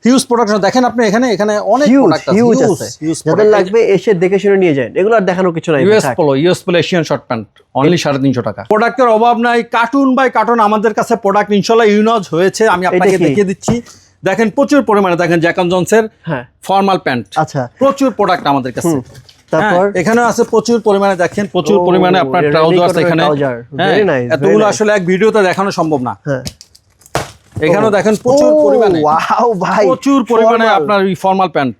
huge production দেখেন আপনি, এখানে এখানে অনেক প্রোডাক্ট আছে, হিউজ আছে। যাদের লাগবে এসে দেখে শুনে নিয়ে যান, এগুলো আর দেখানোর কিছু নাই। US polo Asian short pant only 350 টাকা। প্রোডাক্টের অভাব নাই, কার্টুন বাই কার্টুন আমাদের কাছে প্রোডাক্ট ইনশাআল্লাহ ইউজ হয়েছে। আমি আপনাকে দেখিয়ে দিচ্ছি। দেখেন প্রচুর পরিমাণে, দেখেন জ্যাক এন্ড জনসের ফর্মাল প্যান্ট। আচ্ছা, প্রচুর প্রোডাক্ট আমাদের কাছে। তারপর এখানে আছে প্রচুর পরিমাণে, দেখেন প্রচুর পরিমাণে আপনার ট্রাউজার আছে এখানে। হ্যাঁ, এতগুলো আসলে এক ভিডিওতে দেখানো সম্ভব না। হ্যাঁ, এখানেও দেখেন প্রচুর পরিমাণে, ওয়াও ভাই, প্রচুর পরিমাণে আপনার ফর্মাল প্যান্ট।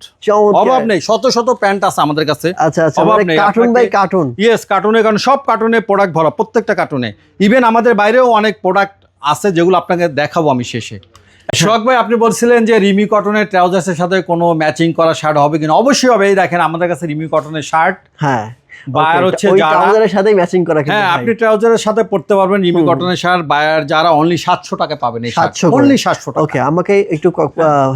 অভাব নেই, শত শত প্যান্ট আছে আমাদের কাছে। আচ্ছা আচ্ছা, মানে কার্টুন বাই কার্টুন। ইয়েস, কার্টুনে, কারণ সব কার্টুনে প্রোডাক্ট ভরা, প্রত্যেকটা কার্টুনে। ইভেন আমাদের বাইরেও অনেক প্রোডাক্ট আছে যেগুলো আপনাকে দেখাবো আমি শেষে। শখ ভাই, আপনি বলছিলেন যে রিমি কটনের ট্রাউজার্সের সাথে কোনো ম্যাচিং করা শার্ট হবে কিনা? অবশ্যই হবে। এই দেখেন আমাদের কাছে রিমি কটনের শার্ট। হ্যাঁ, বায়ার হচ্ছে ওই যারা, ট্রাউজারের সাথে ম্যাচিং করা। হ্যাঁ, আপনি ট্রাউজারের সাথে পড়তে পারবেন রিমি কটনের শার্ট। বায়ার যারা অনলি 700 টাকা পাবেন এই শার্ট, 700 অনলি 700 টাকা। ওকে, আমাকে একটু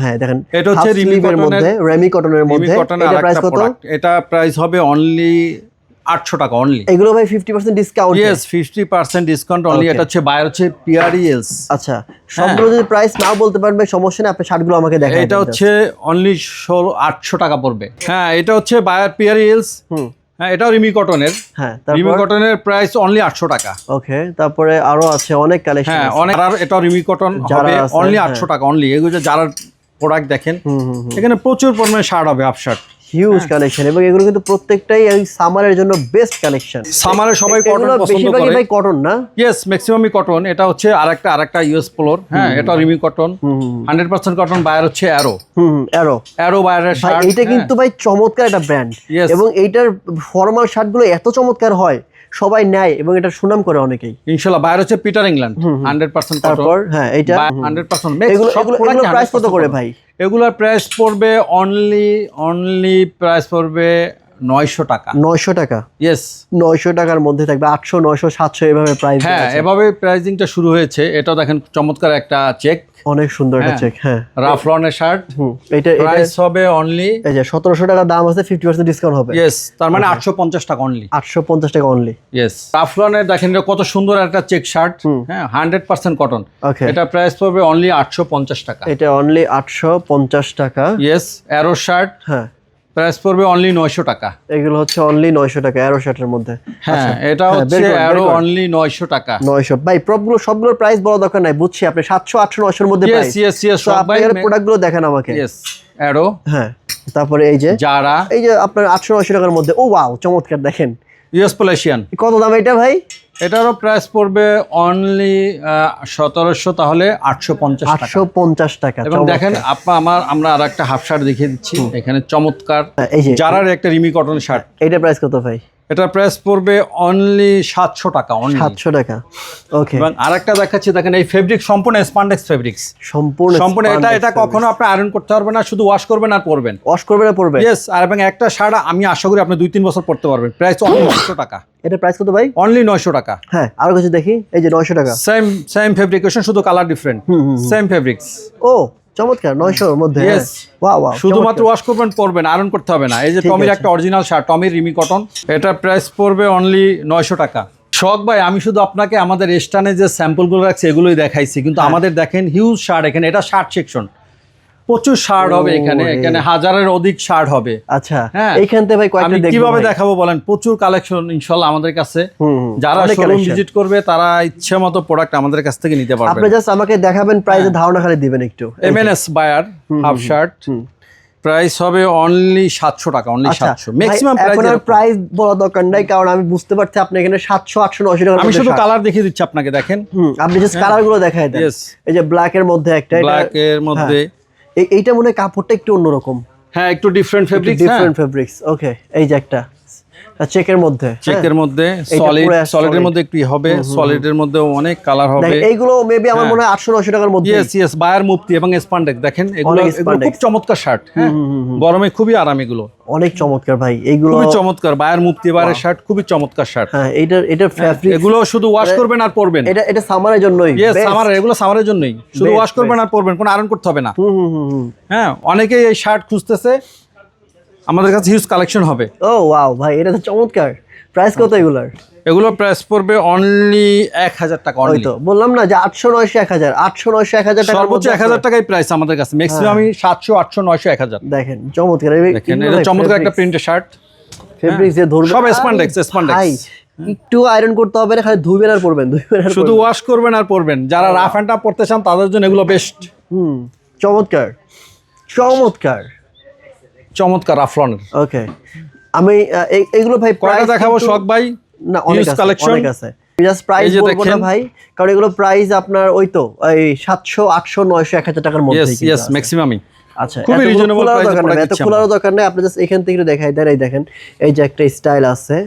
হ্যাঁ দেখেন, এটা হচ্ছে রিমি কটনের মধ্যে, রেমি কটনের মধ্যে। এটা প্রাইস কত? এটা প্রাইস হবে অনলি 800 টাকা অনলি। এগুলো ভাই 50% ডিসকাউন্ট? Yes, 50% discount only. এটা হচ্ছে বায়ার হচ্ছে পিআরইএলস। আচ্ছা, সবগুলো যদি প্রাইস নাও বলতে পারবে সমস্যা নেই, আপনি শার্টগুলো আমাকে দেখান। এটা হচ্ছে অনলি 800 টাকা পড়বে। হ্যাঁ, এটা হচ্ছে বায়ার পিআরইএলস। হ্যাঁ, এটাও রিমি কটনের। হ্যাঁ, রিমি কটনের প্রাইস অনলি 800 টাকা। ওকে, তারপরে আরো আছে অনেক কালেকশন। হ্যাঁ, অনেক। আর এটাও রিমি কটন হবে অনলি 800 টাকা অনলি। এগুলো যারা প্রোডাক্ট দেখেন, এখানে প্রচুর পরিমাণে শার্ট হবে, হাফ শার্ট, হিউজ কালেকশন। এবং এগুলো কিন্তু প্রত্যেকটাই এই সামারের জন্য বেস্ট কালেকশন। সামারে সবাই কটন পছন্দ বেশিরভাগই করে। ভাই কটন না? ইয়েস, ম্যাক্সিমামই কটন। এটা হচ্ছে আরেকটা ইউএস পোলোর। হ্যাঁ, এটা রিমি কটন, 100% কটন। বায়ার হচ্ছে অ্যারো। অ্যারো বায়ারের ভাই, শার্ট। এটা কিন্তু ভাই চমৎকার একটা ব্র্যান্ড। এবং এইটার ফর্মাল শার্টগুলো এত চমৎকার হয়, সবাই নেয় এবং এটা সুনাম করে অনেকেই। ইনশাআল্লাহ। বায়ার হচ্ছে পিটার ইংল্যান্ড, 100% কটন। তারপর হ্যাঁ, এটা 100% এগুলো প্রাইস কত করে ভাই? এগুলোর প্রাইস পড়বে অনলি প্রাইস পড়বে 900 টাকা। 900 টাকা? ইয়েস, 900 টাকার মধ্যে থাকবে। 800, 900, 700 এভাবে প্রাইস। হ্যাঁ, এভাবে প্রাইসিংটা শুরু হয়েছে। এটাও দেখেন চমৎকার একটা চেক, অনেক সুন্দর একটা চেক। হ্যাঁ, রাফ লনের শার্ট। এটা প্রাইস হবে অনলি, এই যে 1700 টাকা দাম আছে, 50% ডিসকাউন্ট হবে। ইয়েস, তার মানে 850 টাকা অনলি। 850 টাকা অনলি। ইয়েস, রাফ লনের দেখেন এটা কত সুন্দর একটা চেক শার্ট। হ্যাঁ, 100% কটন। ওকে, এটা প্রাইস পড়বে অনলি 850 টাকা। এটা অনলি 850 টাকা। Yes, arrow shirt. হ্যাঁ, প্রাইস পড়বে অনলি 900 টাকা। এগুলো হচ্ছে অনলি 900 টাকা অ্যারো শার্টের মধ্যে। হ্যাঁ, এটা হচ্ছে অ্যারো অনলি 900 টাকা। 900 ভাই, সবগুলোর প্রাইস বড় দরকার নাই, বুঝছি আপনি 700, 800, 900 এর মধ্যে প্রাইস। ইয়েস, তো আপনি এর প্রোডাক্টগুলো দেখেন আমাকে। Yes, arrow. হ্যাঁ, তারপরে এই যে যারা, এই যে আপনার 800, 900 টাকার মধ্যে। ও ওয়াও, চমৎকার। দেখেন ইউএস পোলেশিয়ান। কত দাম এটা ভাই? এটারও প্রাইস পড়বে অনলি 1700, তাহলে 850 টাকা। 850 টাকা। এবং দেখেন আমরা আর একটা হাফ শার্ট দেখিয়ে দিচ্ছি এখানে, চমৎকার। এই যে যারার একটা রিমি কটন শার্ট। এটা প্রাইস কত ভাই? এটা প্রাইস পড়বে অনলি 700 টাকা অনলি। 700 টাকা। ওকে, এবং আরেকটা দেখাচ্ছি, দেখেন এই ফেব্রিক সম্পূর্ণ স্পান্ডেক্স ফেব্রিক্স। সম্পূর্ণ এটা কখনো আপনি আয়রন করতে পারবেন না, শুধু ওয়াশ করবেন আর পরবেন। ওয়াশ করবেন আর পরবেন। ইয়েস, আর এবং একটা শার্ট আমি আশা করি আপনি 2-3 বছর পরতে পারবেন। প্রাইস অনলি 900 টাকা। এটা প্রাইস কত ভাই? অনলি 900 টাকা। হ্যাঁ, আরো কিছু দেখি। এই যে 900 টাকা। সেম ফেব্রিকেশন, শুধু কালার ডিফারেন্ট। Same fabrics. ও চমৎকার, 900 এর মধ্যে। ইয়েস, ওয়াও ওয়াও, শুধুমাত্র ওয়াশ করবেন পরবেন, আয়রন করতে হবে না। এই যে টমির একটা অরিজিনাল শার্ট, টমির রিমি কটন। এটা প্রাইস পড়বে অনলি 900 টাকা। শখ ভাই, আমি শুধু আপনাকে আমাদের স্টানে যে স্যাম্পলগুলো রাখছি এগুলোই দেখাইছি, কিন্তু আমাদের দেখেন হিউজ শার্ট এখানে। এটা শার্ট সেকশন, প্রচুর শার্ট হবে এখানে, এখানে হাজারের অধিক শার্ট হবে। আচ্ছা হ্যাঁ, এইখান থেকে ভাই কয়েকটা আমি দেখবো কিভাবে ভাই। দেখাবো বলেন, প্রচুর কালেকশন ইনশাআল্লাহ আমাদের কাছে। হুম, যারা অনেক শোরুম collection। ভিজিট করবে তারা ইচ্ছে মতো প্রোডাক্ট আমাদের কাছ থেকে নিতে পারবে। আপনি জাস্ট আমাকে দেখাবেন, প্রাইসের ধারণা খালি দিবেন একটু। MNS buyer half shirt price হবে অনলি 700 টাকা, অনলি 700 ম্যাক্সিমাম এখন আর প্রাইস বলা দরকার নাই, কারণ আমি বুঝতে পারছি আপনি এখানে 700 800 900 টাকা। আমি শুধু কালার দেখিয়ে দিচ্ছি আপনাকে, দেখেন। আপনি জাস্ট কালার গুলো দেখায় দেন। Yes. এই যে ব্ল্যাক এর মধ্যে একটা, ব্ল্যাক এর মধ্যে এইটা মনে হয় কাপড়টা একটু অন্যরকম, হ্যাঁ একটু ডিফারেন্ট ফেব্রিক্স, ডিফারেন্ট ফেব্রিক্স। ওকে, এই যে একটা চেকের মধ্যে, চেকের মধ্যে এইটা সলিড, পুরো সলিডের solid। মধ্যে একটু হবে, সলিডের মধ্যে অনেক কালার হবে। দেখেন এইগুলো মেবি আমার মনে হয় 800 900 টাকার মধ্যে। ইয়েস ইয়েস, বায়ার মুফতি এবং স্পান্ডেক্স, দেখেন এগুলো অনেক এগুলো খুব spandex। চমৎকার শার্ট। হ্যাঁ, গরমে খুবই আরাম এগুলো, অনেক চমৎকার ভাই এইগুলো। খুবই চমৎকার বায়ার মুফতি বায়ারের শার্ট, খুবই চমৎকার শার্ট। হ্যাঁ, এটার ফেব্রিক, এগুলো শুধু ওয়াশ করবেন আর পরবেন। এটা সামারের জন্যই। ইয়েস, সামার, এগুলো সামারের জন্যই, শুধু ওয়াশ করবেন আর পরবেন, কোনো আয়রন করতে হবে না। হ্যাঁ, অনেকেই এই শার্ট খুঁজতেছে, আমাদের কাছে হিউজ কালেকশন হবে। ও ওয়াও ভাই, এটা তো চমৎকার। প্রাইস কত এগুলার? এগুলো প্রাইস পড়বে অনলি 1000 টাকা। ওই তো বললাম না যে 800 900 1000, 800 900 1000 টাকা, সর্বোচ্চ 1000 টাকাই প্রাইস আমাদের কাছে, ম্যাক্সিমাম 700 800 900 1000। দেখেন চমৎকার, দেখেন এটা চমৎকার একটা প্রিন্টের শার্ট, ফেব্রিক্স যে ধরবে সব স্পান্ডেক্স, স্পান্ডেক্স। ভাই একটু আয়রন করতে হবে না, খালি ধুইবেন আর পরবেন, ধুইবেন আর শুধু পরবেন। ওয়াশ করবেন আর পরবেন। যারা রাফ অ্যান্ড টাফ পড়তে চান তাদের জন্য এগুলো বেস্ট। চমৎকার চমৎকার চমৎকার রাফলনের। ওকে, আমি এগুলো ভাই কয়টা প্রাইস দেখাবো শখ ভাই? না, অনেক Huge আছে, collection। অনেক আছে। জাস্ট প্রাইস এই যে বলবো না দেখেন। ভাই, কারণ এগুলো প্রাইস আপনার ওই তো এই 700 800 900 1000 টাকার মধ্যে। ইয়েস ইয়েস, ম্যাক্সিমামই। আচ্ছা, খুবই এতগুলো রিজনেবল খোলারও প্রাইসে দরকার নেই, প্রোডাক্ট এত খোলারও দরকার নেই। আপনি জাস্ট এখান থেকে একটু দেখাই দেন। এই দেখেন, এই যে একটা স্টাইল আছে,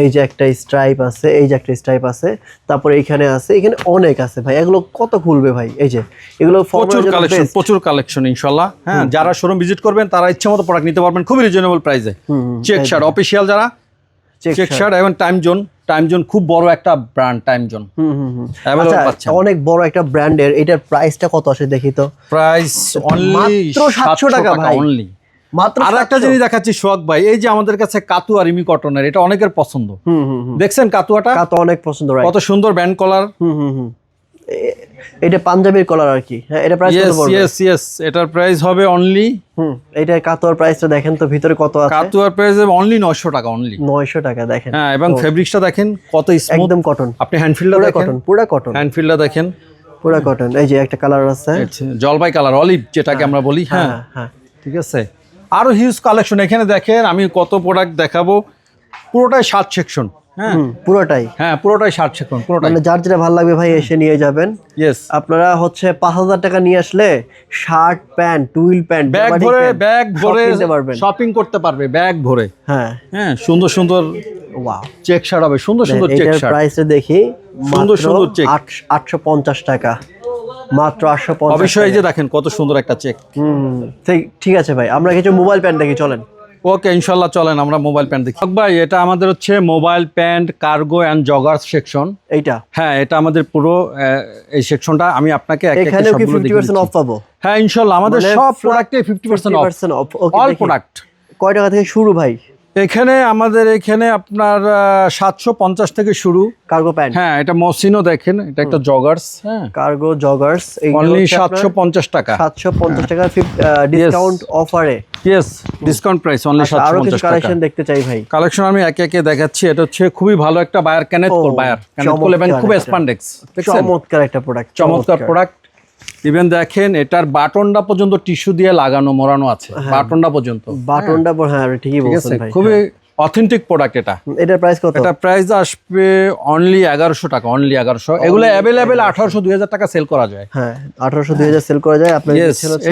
এই যে একটা স্ট্রাইপ আছে, এই যে একটা স্ট্রাইপ আছে, তারপরে এখানে আছে, এখানে অনেক আছে ভাই। এগুলো কত খুলবে ভাই? এই যে এগুলো প্রচুর কালেকশন, প্রচুর কালেকশন ইনশাআল্লাহ। হ্যাঁ, যারা শোরুম ভিজিট করবেন তারা ইচ্ছা মতো প্রোডাক্ট নিতে পারবেন খুবই রিজনেবল প্রাইসে। চেক শার্ট অফিশিয়াল, যারা চেক শার্ট এবং টাইম জোন খুব বড় একটা ব্র্যান্ড, টাইম জোন অ্যাভেলেবল পাচ্ছেন। অনেক বড় একটা ব্র্যান্ডের। এটার প্রাইসটা কত আসে দেখি তো? প্রাইস অনলি মাত্র 700 টাকা ভাই, অনলি। মাত্র। আর একটা জিনিস দেখাচ্ছি সোহাগ ভাই, এই যে আমাদের কাছে কাতুয়া রিমি কটনের, এটা অনেকের পছন্দ। দেখছেন কাতুয়াটা? কাতো অনেক পছন্দ, কত সুন্দর ব্যান্ড কলার। এটা পাঞ্জাবির কলার আর কি। হ্যাঁ, এটা প্রাইস কত পড়বে? ইয়েস ইয়েস, এটার প্রাইস হবে অনলি, এটা কাতোয়ার প্রাইসটা দেখেন তো ভিতরে কত আছে। কাতুয়ার প্রাইস হবে অনলি 900 টাকা, অনলি 900 টাকা। দেখেন, হ্যাঁ, এবং ফেব্রিক্সটা দেখেন কত স্মুথ, একদম কটন। আপনি হ্যান্ডফিলটা দেখেন, কটন, পুরো কটন, হ্যান্ডফিলটা দেখেন, পুরো কটন। এই যে একটা কালার আছে, জলপাই কালার, অলিভ যেটাকে আমরা বলি। হ্যাঁ হ্যাঁ, ঠিক আছে। আরো হিউজ কালেকশন এখানে দেখেন, আমি কত প্রোডাক্ট দেখাবো। পুরোটাই শার্ট সেকশন। হ্যাঁ পুরোটাই। হ্যাঁ, পুরোটাই শার্ট সেকশন, পুরোটাই। মানে যার যেটা ভালো লাগবে ভাই এসে নিয়ে যাবেন। ইয়েস, আপনারা হচ্ছে 5000 টাকা নিয়ে আসলে shirt pant, twill pant, bag ভরে নিতে পারবেন, শপিং করতে পারবে ব্যাগ ভরে। হ্যাঁ হ্যাঁ, সুন্দর সুন্দর ওয়াও চেক শার্ট হবে, সুন্দর সুন্দর চেক এটার শার্ট। প্রাইসটা দেখি, সুন্দর সুন্দর চেক, 850 টাকা, মাত্র 850। অবশ্যই এই যে দেখেন কত সুন্দর একটা চেক। ঠিক আছে ভাই, আমরা কিছু মোবাইল প্যান্ট দেখি, চলেন। ওকে, ইনশাল্লাহ চলেন আমরা মোবাইল প্যান্ট দেখি। ভাই এটা আমাদের হচ্ছে mobile pant, cargo and joggers section. এইটা, হ্যাঁ, এটা আমাদের পুরো এই সেকশনটা আমি আপনাকে এখানেও কি 50% অফ পাবো? হ্যাঁ ইনশাল্লাহ, আমাদের মানে সব প্রোডাক্টে 50% অফ, অল প্রোডাক্ট। কয় টাকা থেকে শুরু ভাই? এখানে আমাদের এখানে আপনার 750 থেকে শুরু কার্গো প্যান্ট। হ্যাঁ, এটা মসিনো দেখেন, এটা একটা জগার্স। হ্যাঁ, কার্গো জগার্স, অনলি 750 টাকা, 750 টাকা ডিসকাউন্ট অফারে। ইয়েস, ডিসকাউন্ট প্রাইস অনলি আরো কিছু 750 টাকা। কালেকশন দেখতে চাই ভাই। কালেকশন আমি একে একে দেখাচ্ছি। এটা হচ্ছে খুবই ভালো একটা বায়ার, ক্যানেট কোল বায়ার, ক্যানেট কোল এবং খুব স্পান্ডেক্স। চমৎকার একটা প্রোডাক্ট, চমৎকার প্রোডাক্ট। ইভেন দেখেন এটার বাটনটা পর্যন্ত টিস্যু দিয়ে লাগানো, মোড়ানো আছে, বাটনটা পর্যন্ত। বাটনটা হ্যাঁ ঠিকই বলছেন ভাই, খুবই অথেন্টিক প্রোডাক্ট এটা। এটার প্রাইস কত? এটা প্রাইস আসবে অনলি 1100 টাকা, অনলি 1100। এগুলো अवेलेबल 1800 2000 টাকা সেল করা যায়। হ্যাঁ, 1800 2000 সেল করা যায়। আপনার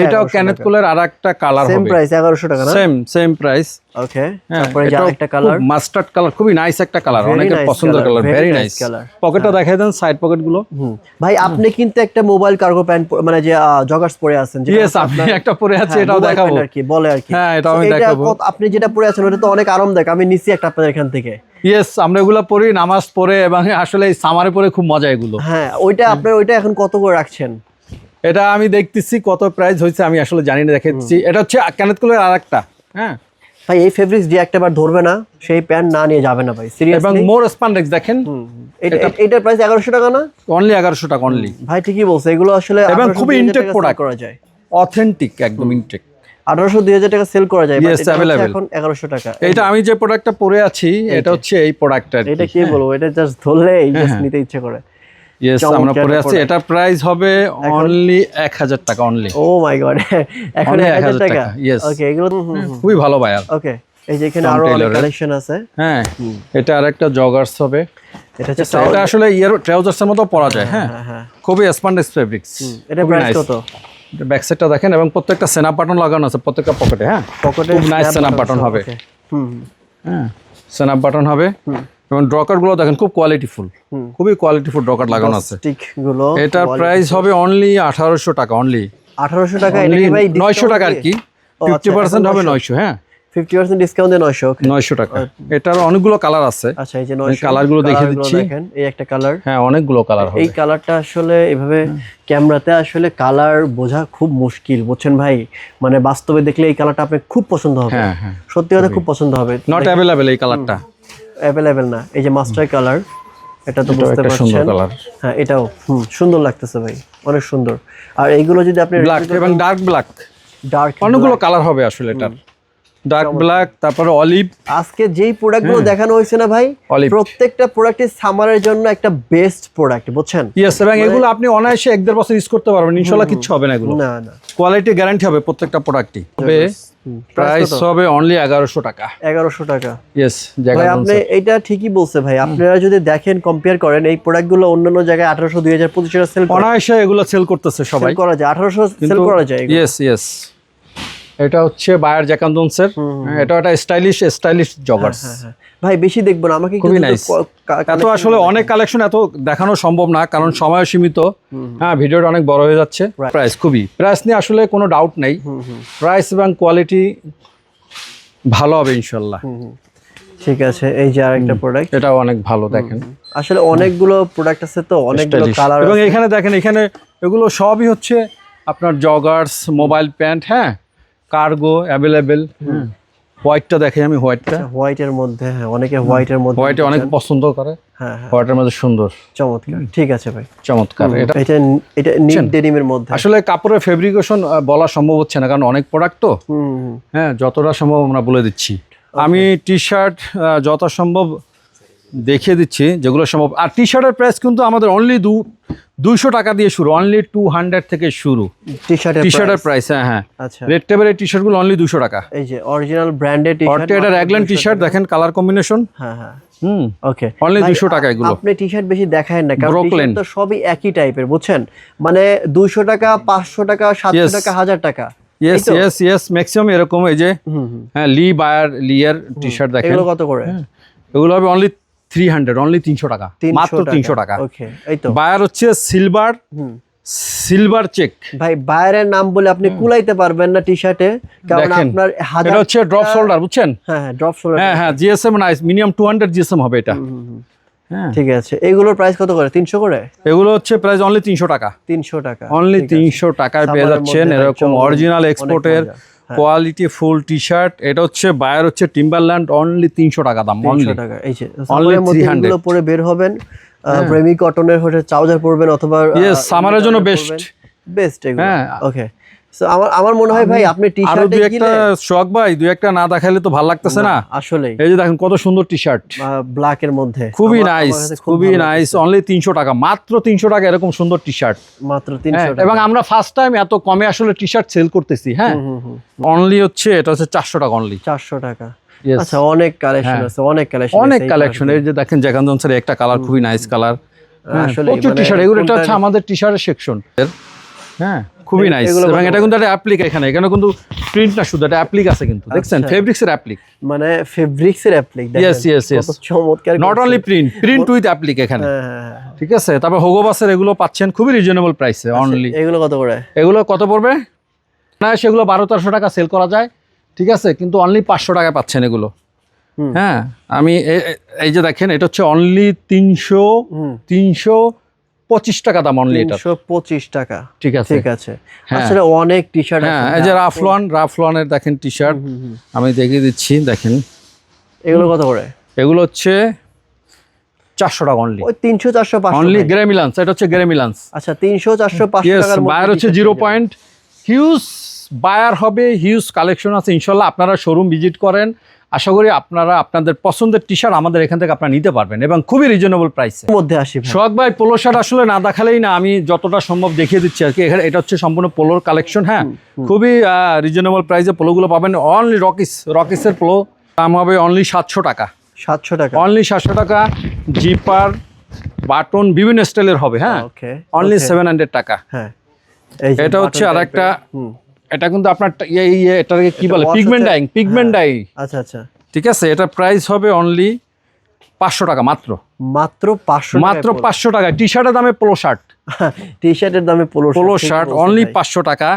এটাও ক্যানেট কোলের আরেকটা কালার হবে, সেম প্রাইস 1100 টাকা না? Same price. ওকে, তারপরে যে আরেকটা কালার, মাস্টার্ড কালার, খুবই নাইস একটা কালার, Very অনেকের nice পছন্দের color, colour, very very nice nice. color। পকেটটা দেখাই দেন, সাইড পকেট গুলো। ভাই আপনি কিন্তু একটা মোবাইল কার্গো প্যান্ট মানে যে জগার্স পরে আছেন, যেটা ইয়েস, আমি একটা পরে আছি, এটাও দেখাবো আর কি বলে আর কি। হ্যাঁ, এটাও আমি দেখাবো। আপনি যেটা পরে আছেন ওটা তো অনেক আরামদায়ক, আমি নিছি একটা আপনাদের এখান থেকে। ইয়েস, আমরা এগুলো পরি নামাজ পড়ে, এবং আসলে এই সামারে পরে খুব মজা এগুলো। হ্যাঁ, ওইটা আপনার ওইটা এখন কত করে রাখছেন? এটা আমি দেখতেছি কত প্রাইস হয়েছে, আমি আসলে জানি না, দেখাচ্ছি। এটা হচ্ছে ক্যানেট কোলের আরেকটা। হ্যাঁ ভাই, এই ফেব্রিক্স যে একটাবার ধরবে না সেই প্যান্ট না নিয়ে যাবে না ভাই, সিরিয়াসলি। এবং মোর স্পান্ডেক্স দেখেন, এটার প্রাইস 1100 টাকা না? অনলি 1100 টাকা অনলি। ভাই ঠিকই বলছে, এগুলো আসলে এবং খুবই ইনটেক প্রোডাক্ট করা যায়। অথেন্টিক একদম ইনটেক। 1800-2000 টাকা সেল করা যায়, Yes, available. এখন 1100 টাকা। এটা আমি যে প্রোডাক্টটা পরে আছি এটা হচ্ছে এই প্রোডাক্টটা। এটা কি বলবো, এটা জাস্ট ধরলেই জাস্ট নিতে ইচ্ছে করে। ইয়েস, আমরা পরে আছি। এটা প্রাইস হবে অনলি 1000 টাকা অনলি। ও মাই গড, এখন 1000 টাকা। ইয়েস, ওকে, এগুলো খুবই ভালো বায়ার। ওকে, এই যে এখানে আরো অনেক কালেকশন আছে। হ্যাঁ, এটা আরেকটা জগার্স হবে। এটা আসলে ট্রাউজার্সের মতো পরা যায়। হ্যাঁ, খুবই স্পন্ডেক্স ফেব্রিক্স। এটা প্রাইস কত? ব্যাক সাইডটা দেখেন এবং প্রত্যেকটা সেনা বাটন লাগানো আছে প্রত্যেকটা পকেটে। হ্যাঁ, পকেটে খুব নাইস সেনা বাটন হবে। হ্যাঁ, সেনা বাটন হবে এবং ড্রকার গুলো দেখেন খুব কোয়ালিটিফুল, খুবই কোয়ালিটিফুল ড্রকার লাগানো আছে। স্টিক গুলো এটার প্রাইস হবে অনলি 1800 টাকা অনলি। 1800 টাকা। এটা কি ভাই 900 টাকা আর কি, 50% হবে 900। হ্যাঁ, 50% ডিসকাউন্ট দিয়ে 900। ওকে, 900 টাকা। এটার অনেকগুলো কালার আছে। আচ্ছা, এই যে 900 কালারগুলো দেখিয়ে দিচ্ছি। দেখেন, এই একটা কালার। হ্যাঁ, অনেকগুলো কালার হবে। এই কালারটা আসলে এভাবে ক্যামেরাতে আসলে কালার বোঝা খুব মুশকিল, বুঝছেন ভাই। মানে বাস্তবে দেখলে এই কালারটা আপনার খুব পছন্দ হবে। হ্যাঁ হ্যাঁ, সত্যি কথা খুব পছন্দ হবে। নট অ্যাভেলেবল এই কালারটা, অ্যাভেলেবল না। এই যে মাস্টার কালার, এটা তো বুঝতে সুন্দর পারছেন। কালার। হ্যাঁ, এটাও সুন্দর লাগতেছে ভাই, অনেক সুন্দর। আর এইগুলো যদি আপনি ব্ল্যাক এবং ডার্ক ব্ল্যাক, ডার্ক অনেকগুলো কালার হবে আসলে এটার। ডার্ক ব্ল্যাক, তারপরে অলিভ। আজকে যেই প্রোডাক্টগুলো দেখানো হয়েছে না ভাই, প্রত্যেকটা প্রোডাক্টই সামারের জন্য একটা বেস্ট প্রোডাক্ট, বুঝছেন। ইয়েস, এবং এগুলো আপনি অনায়াসে 1-1.5 বছর ইউজ করতে পারবেন ইনশাআল্লাহ, কিচ্ছু হবে না এগুলো। না না, কোয়ালিটি গ্যারান্টি হবে প্রত্যেকটা প্রোডাক্টই। তবে প্রাইস হবে অনলি 1100 টাকা। 1100 টাকা। ইয়েস, ভাই আপনি এটা ঠিকই বলছে ভাই। আপনারা যদি দেখেন, কম্পেয়ার করেন, এই প্রোডাক্টগুলো অন্যান্য জায়গায় 1800, 2000, 2500 সেল অনায়াসে এগুলো সেল করতেছে সবাই। করা যায় 1800 সেল করা যায়। ইয়েস ইয়েস, এটা হচ্ছে বায়ার জ্যাকানজন্সের। এটা একটা স্টাইলিশ জগার্স। ভাই বেশি দেখবো না, আমাকে খুবই নাইস। এত আসলে অনেক কালেকশন এত দেখানো সম্ভব না, কারণ সময় সীমিত। হ্যাঁ, ভিডিওটা অনেক বড় হয়ে যাচ্ছে। প্রাইস প্রাইস নিয়ে আসলে কোনো ডাউট নেই, প্রাইস এবং কোয়ালিটি ভালো হবে ইনশাল্লাহ। ঠিক আছে, এই যে আরেকটা প্রোডাক্ট, এটাও অনেক ভালো। দেখেন আসলে অনেকগুলো প্রোডাক্ট আছে তো, অনেকগুলো কালার। এবং এখানে দেখেন, এখানে এগুলো সবই হচ্ছে আপনার জগার্স, মোবাইল প্যান্ট। হ্যাঁ, কার্গো অ্যাভেলেবেল। হোয়াইটটা দেখে আমি, হোয়াইটের মধ্যে। হ্যাঁ, অনেকে হোয়াইটের মধ্যে, হোয়াইটে অনেক পছন্দ করে। হ্যাঁ, হোয়াইটের মধ্যে সুন্দর, চমৎকার। ঠিক আছে ভাই, চমৎকার। এটা নিট ডেনিমের মধ্যে। আসলে কাপড়ের ফেব্রিকেশন বলা সম্ভব হচ্ছে না, কারণ অনেক প্রোডাক্ট তো। হ্যাঁ, যতটা সম্ভব আমরা বলে দিচ্ছি। আমি টি শার্ট যথাসম্ভব দেখিয়ে দিচ্ছি যেগুলো সম্ভব। আর টি শার্টের প্রাইস কিন্তু আমাদের অনলি 200 টাকা দিয়ে শুরু, অনলি 200 থেকে শুরু টি শার্টের প্রাইস। হ্যাঁ হ্যাঁ, আচ্ছা। রেড টেবিলের টি শার্টগুলো অনলি 200 টাকা। এই যে অরিজিনাল ব্র্যান্ডেড টি শার্ট, এটা র্যাগল্যান্ড টি শার্ট দেখেন, কালার কম্বিনেশন। হ্যাঁ হ্যাঁ, ওকে, অনলি 200 টাকা এগুলো। আপনি টি শার্ট বেশি দেখায় না, কারণ টি শার্ট তো সবই একই টাইপের, বুঝছেন। মানে 200 টাকা, 500 টাকা, 700 টাকা, 1000 টাকা। ইয়েস ইয়েস ইয়েস, ম্যাক্সিমাম এরকম। এই যে হ্যাঁ, লিয়ার টি শার্ট দেখেন, এগুলো কত করে? এগুলো হবে অনলি 300, অনলি 300 টাকা, মাত্র 300 টাকা। ওকে, এই তো বায়ার হচ্ছে সিলভার চেক। ভাই বায়ারের নাম বলে আপনি কুলাইতে পারবেন না টি শার্টে, কারণ আপনার এটা হচ্ছে ড্রপ শোল্ডার, বুঝছেন। হ্যাঁ হ্যাঁ, ড্রপ শোল্ডার। হ্যাঁ হ্যাঁ, জিএসএম নাইস, মিনিমাম 200 জিএসএম হবে এটা। হ্যাঁ, ঠিক আছে। এগুলোর প্রাইস কত করে? 300 করে। এগুলো হচ্ছে প্রাইস অনলি 300 টাকা। 300 টাকা, অনলি 300 টাকায় পেয়ে যাচ্ছেন এরকম অরিজিনাল এক্সপোর্টের কোয়ালিটি ফুল টি শার্ট। এটা হচ্ছে বায়ার হচ্ছে টিম্বারল্যান্ড, অনলি 300 টাকা দাম। 300 টাকা। এই যে সামারের মধ্যে এগুলো পরে বের হবেন, প্রেমি কটনের হচ্ছে ট্রাউজার পরবেন, অথবা সামারের জন্য বেস্ট এগুলো। হ্যাঁ, ওকে। সো আমার মনে হয় ভাই আপনি টি শার্ট দুই একটা শখ ভাই, দুই একটা না দেখাইলে তো ভালো লাগতেছে না আসলে। এই যে দেখেন কত সুন্দর টি শার্ট, ব্ল্যাক এর মধ্যে, খুবই নাইস, অনলি 300 টাকা, মাত্র 300 টাকা এরকম সুন্দর টি শার্ট, মাত্র 300 টাকা। এবং আমরা ফার্স্ট টাইম এত কমে আসলে টি শার্ট সেল করতেছি। হ্যাঁ, অনলি হচ্ছে এটা হচ্ছে 400 টাকা, অনলি 400 টাকা। আচ্ছা, অনেক কালেকশন আছে, অনেক কালেকশন। এই যে দেখেন জ্যাক এন্ড জনসের একটা কালার, খুবই নাইস কালার। আসলে প্রচুর টি শার্ট, এগুলো হচ্ছে আমাদের টি শার্টের সেকশন। হ্যাঁ, খুবই নাইস। এবং এটা কিন্তু একটা অ্যাপ্লিক, এখানে কিন্তু প্রিন্ট না, শুধু একটা অ্যাপ্লিক আছে কিন্তু, দেখছেন ফেব্রিক্স এর অ্যাপ্লিক, মানে ফেব্রিক্স এর অ্যাপ্লিক। ইয়েস ইয়েস ইয়েস, চমৎকার। Not only print with applique এখানে। ঠিক আছে, তারপর হোগোবাসের এগুলো পাচ্ছেন খুবই রিজনেবল প্রাইসে অনলি। এগুলো কত করে? এগুলো কত পড়বে না, সেগুলো 1200-1300 টাকা সেল করা যায়। ঠিক আছে, কিন্তু অনলি 500 টাকা পাচ্ছেন এগুলো। হ্যাঁ, আমি এই যে দেখেন, এটা হচ্ছে অনলি 325 টাকা দাম, অনলি এটা 325 টাকা। ঠিক আছে, ঠিক আছে। আসলে অনেক টি শার্ট আছে। হ্যাঁ, এই যে রাফলনের দেখেন টি শার্ট, আমি দেখিয়ে দিচ্ছি, দেখেন এগুলো কত করে? এগুলো হচ্ছে 400 টাকা অনলি। ওই 300, 400, 500 অনলি গ্রে মিলান্স, এটা হচ্ছে গ্রে মিলান্স। আচ্ছা, 300, 400, 500 টাকার মধ্যে। বায়ার হচ্ছে 0 পয়েন্ট, হিউজ বায়ার হবে, হিউজ কালেকশন আছে ইনশাল্লাহ। আপনারা শোরুম ভিজিট করেন, আশা করি আপনারা আপনাদের পছন্দের টি শার্ট আমাদের এখান থেকে আপনারা নিতে পারবেন এবং খুবই রিজনেবল প্রাইসে মধ্যে আসি ভাই। সোহাগ ভাই, পোলো শার্ট আসলে না দেখালেই না, আমি যতটা সম্ভব দেখিয়ে দিচ্ছি আর কি। এটা হচ্ছে সম্পূর্ণ পোলোর কালেকশন। হ্যাঁ, খুবই রিজনেবল প্রাইসে পোলোগুলো পাবেন। অনলি রকিসের পোলো দাম হবে অনলি 700 টাকা। 700 টাকা অনলি 700 টাকা। জিপার বাটন বিভিন্ন স্টাইলের হবে। হ্যাঁ, ওকে অনলি 700 টাকা। হ্যাঁ, এটা হচ্ছে আরেকটা, এটা কিন্তু আপনার এটাকে কি বলে, পিগমেন্ট ডাই। আচ্ছা আচ্ছা, ঠিক আছে, এটা প্রাইস হবে অনলি 500 টাকা মাত্র। মাত্র 500 মাত্র 500 টাকা। টি শার্টের দামে পোলো শার্ট, টি শার্টের দামে পোলো শার্ট অনলি 500 টাকা।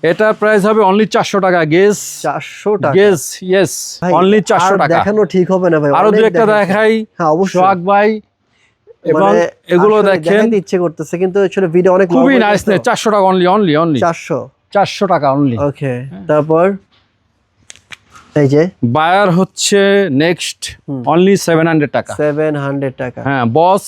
এটার প্রাইস হবে অনলি 400 টাকা। 400 টাকা। ইয়েস, অনলি 400 টাকা। দেখানো ঠিক হবে না ভাই, আরো দু একটা দেখাই। হ্যাঁ অবশ্যই সোহাগ ভাই, এবং এগুলো দেখেন, দেখাইতে ইচ্ছে করতেছে কিন্তু আসলে ভিডিও অনেক খুবই নাইস। 400 টাকা অনলি 400 টাকা অনলি। ওকে, তারপর এই যে বায়ার হচ্ছে নেক্সট অনলি 700 টাকা। 700 টাকা। হ্যাঁ, বস।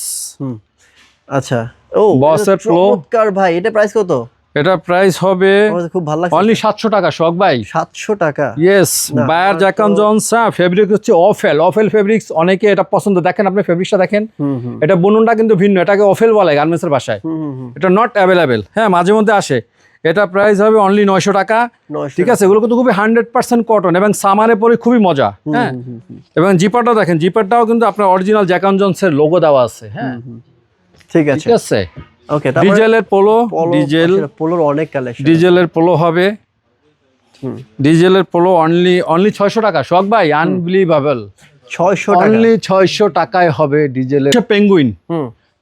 আচ্ছা, ও বসের ফ্লো চমৎকার ভাই। এটা প্রাইস কত? এটা প্রাইস হবে আমার খুব ভালো লাগছে। অনলি 700 টাকা সোহাগ ভাই। 700 টাকা। Yes, buyer jack and jones. হ্যাঁ, ফেব্রিক হচ্ছে অফেল ফেব্রিক্স। অনেকে এটা পছন্দ। দেখেন আপনি ফেব্রিক্সটা দেখেন, এটা বুননটা কিন্তু ভিন্ন। এটাকে অফেল বলে গার্মেন্টসের ভাষায়। এটা নট অ্যাভেলেবেল। হ্যাঁ, মাঝে মধ্যে আসে। এটা প্রাইস হবে অনলি 900 টাকা। ঠিক আছে, এগুলো কিন্তু খুবই 100% কটন এবং সামারে পরে খুবই মজা। হ্যাঁ, এবং জিপারটা দেখেন, জিপারটাও কিন্তু আপনার অরিজিনাল জ্যাক এন্ড জনসের লোগো দেওয়া আছে। হ্যাঁ, ঠিক আছে, ঠিক আছে। ওকে, ডিজেলের পোলো, পোলোর অনেক কালেকশন। ডিজেলের পোলো হবে। ডিজেলের পোলো অনলি 600 টাকা সোহাগ ভাই। আনবিলিভেবল। 600 টাকা, অনলি 600 টাকায় হবে ডিজেলের। Penguin,